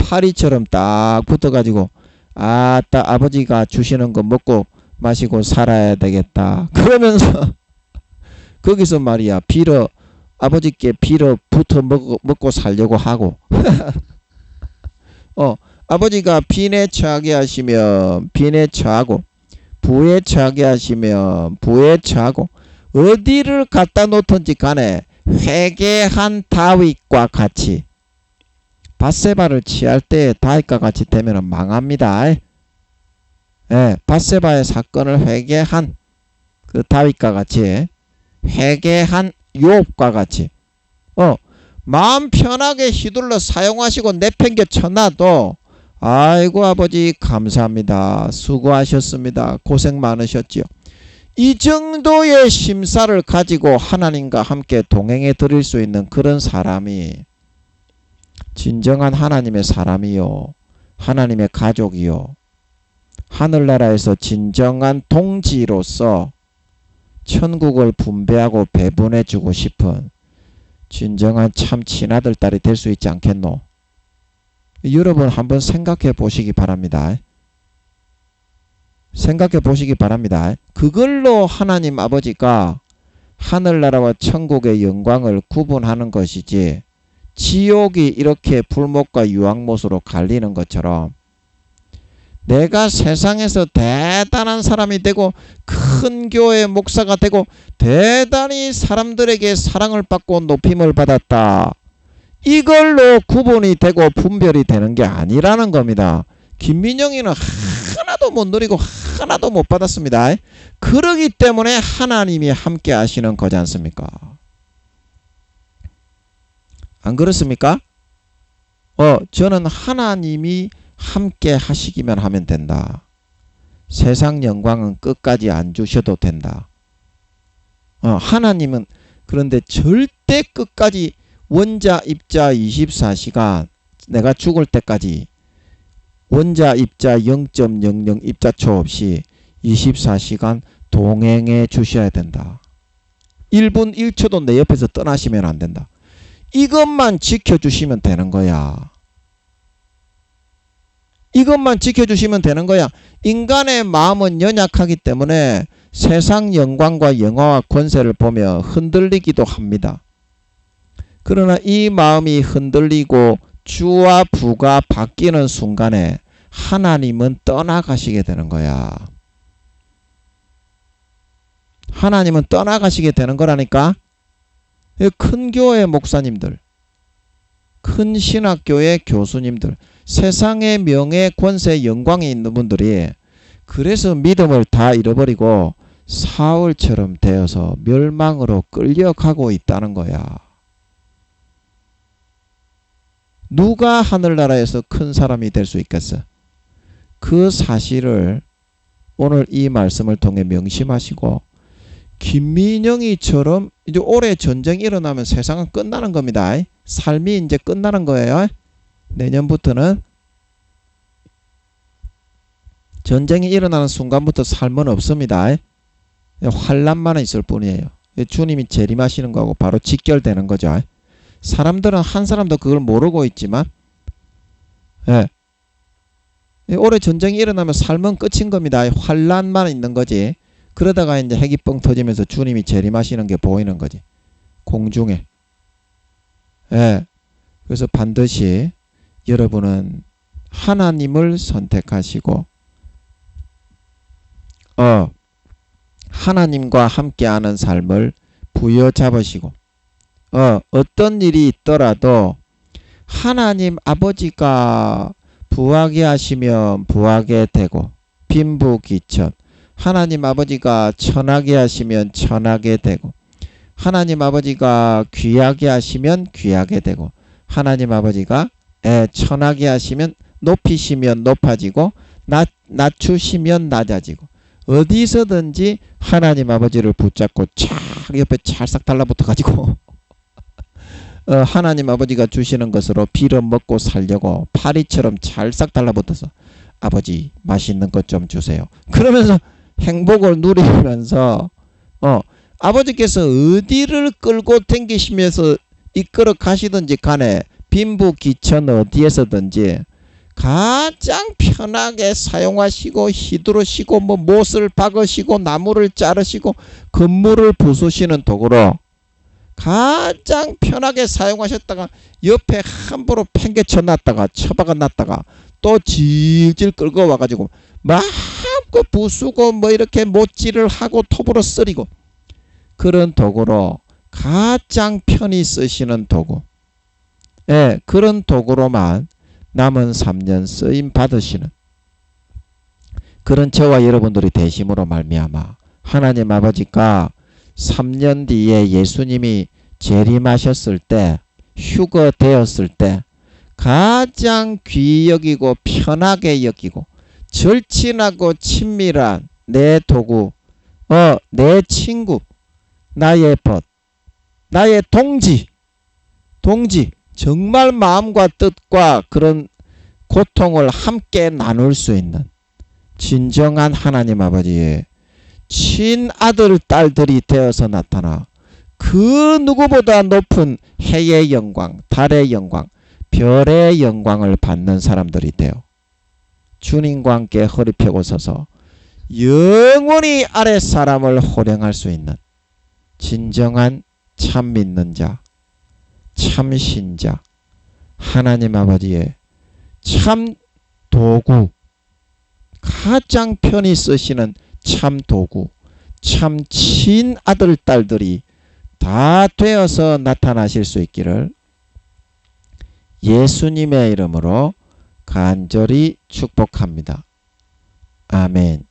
파리처럼 딱 붙어가지고 아따 아버지가 주시는 거 먹고 마시고 살아야 되겠다. 그러면서 거기서 말이야 빌어 아버지께 빌어 붙어 먹고 살려고 하고 아버지가 빈에 처하게 하시면 빈에 처하고 부에 처하게 하시면 부에 처하고 어디를 갖다 놓든지 간에 회개한 다윗과 같이 밧세바를 취할 때 다윗과 같이 되면 망합니다. 예, 밧세바의 사건을 회개한 그 다윗과 같이 회개한 욥과 같이 마음 편하게 휘둘러 사용하시고 내팽겨 쳐놔도 아이고 아버지 감사합니다. 수고하셨습니다. 고생 많으셨지요. 이 정도의 심사를 가지고 하나님과 함께 동행해 드릴 수 있는 그런 사람이 진정한 하나님의 사람이요. 하나님의 가족이요. 하늘나라에서 진정한 동지로서 천국을 분배하고 배분해 주고 싶은 진정한 참 친아들 딸이 될 수 있지 않겠노? 여러분 한번 생각해 보시기 바랍니다. 생각해 보시기 바랍니다. 그걸로 하나님 아버지가 하늘나라와 천국의 영광을 구분하는 것이지 지옥이 이렇게 불못과 유황못으로 갈리는 것처럼 내가 세상에서 대단한 사람이 되고 큰 교회 목사가 되고 대단히 사람들에게 사랑을 받고 높임을 받았다. 이걸로 구분이 되고 분별이 되는 게 아니라는 겁니다. 김민영이는 하나도 못 누리고 하나도 못 받았습니다. 그러기 때문에 하나님이 함께 하시는 거지 않습니까? 안 그렇습니까? 저는 하나님이 함께 하시기만 하면 된다. 세상 영광은 끝까지 안 주셔도 된다. 하나님은 그런데 절대 끝까지 원자 입자 24시간 내가 죽을 때까지 원자 입자 0.00 입자초 없이 24시간 동행해 주셔야 된다. 1분 1초도 내 옆에서 떠나시면 안 된다. 이것만 지켜주시면 되는 거야. 이것만 지켜주시면 되는 거야. 인간의 마음은 연약하기 때문에 세상 영광과 영화와 권세를 보며 흔들리기도 합니다. 그러나 이 마음이 흔들리고 주와 부가 바뀌는 순간에 하나님은 떠나가시게 되는 거야. 하나님은 떠나가시게 되는 거라니까. 큰 교회 목사님들, 큰 신학교의 교수님들, 세상의 명예, 권세, 영광이 있는 분들이 그래서 믿음을 다 잃어버리고 사울처럼 되어서 멸망으로 끌려가고 있다는 거야. 누가 하늘나라에서 큰 사람이 될 수 있겠어? 그 사실을 오늘 이 말씀을 통해 명심하시고 김민영이처럼 이제 올해 전쟁이 일어나면 세상은 끝나는 겁니다. 삶이 이제 끝나는 거예요. 내년부터는 전쟁이 일어나는 순간부터 삶은 없습니다. 환란만 있을 뿐이에요. 주님이 재림하시는 거하고 바로 직결되는 거죠. 사람들은 한 사람도 그걸 모르고 있지만 올해 전쟁이 일어나면 삶은 끝인 겁니다. 환란만 있는 거지. 그러다가 이제 핵이 뻥 터지면서 주님이 재림하시는 게 보이는 거지. 공중에. 그래서 반드시 여러분은 하나님을 선택하시고 하나님과 함께하는 삶을 부여잡으시고 어떤 일이 있더라도 하나님 아버지가 부하게 하시면 부하게 되고 빈부귀천 하나님 아버지가 천하게 하시면 천하게 되고 하나님 아버지가 귀하게 하시면 귀하게 되고 하나님 아버지가 천하게 하시면 높이시면 높아지고 낮추시면 낮아지고 어디서든지 하나님 아버지를 붙잡고 착 옆에 찰싹 달라붙어 가지고 하나님 아버지가 주시는 것으로 빌어먹고 살려고 파리처럼 찰싹 달라붙어서 아버지 맛있는 것 좀 주세요. 그러면서 행복을 누리면서 아버지께서 어디를 끌고 댕기시면서 이끌어 가시든지 간에 빈부귀천 어디에서든지 가장 편하게 사용하시고 휘두르시고 못을 박으시고 나무를 자르시고 건물을 부수시는 도구로 가장 편하게 사용하셨다가 옆에 함부로 팽개쳐 놨다가 처박아 놨다가 또 질질 끌고 와가지고 마음껏 부수고 이렇게 못질을 하고 톱으로 쓰리고 그런 도구로 가장 편히 쓰시는 도구, 예, 그런 도구로만 남은 3년 쓰임 받으시는 그런 저와 여러분들이 되심으로 말미암아 하나님 아버지가 3년 뒤에 예수님이 재림하셨을 때 휴거되었을 때 가장 귀히 여기고 편하게 여기고 절친하고 친밀한 내 도구, 내 친구, 나의 벗, 나의 동지 정말 마음과 뜻과 그런 고통을 함께 나눌 수 있는 진정한 하나님 아버지의 친아들 딸들이 되어서 나타나 그 누구보다 높은 해의 영광, 달의 영광, 별의 영광을 받는 사람들이 되어 주님과 함께 허리 펴고 서서 영원히 아랫사람을 호령할 수 있는 진정한 참 믿는 자, 참 신자, 하나님 아버지의 참 도구, 가장 편히 쓰시는 참 도구, 참 친아들 딸들이 다 되어서 나타나실 수 있기를 예수님의 이름으로 간절히 축복합니다. 아멘.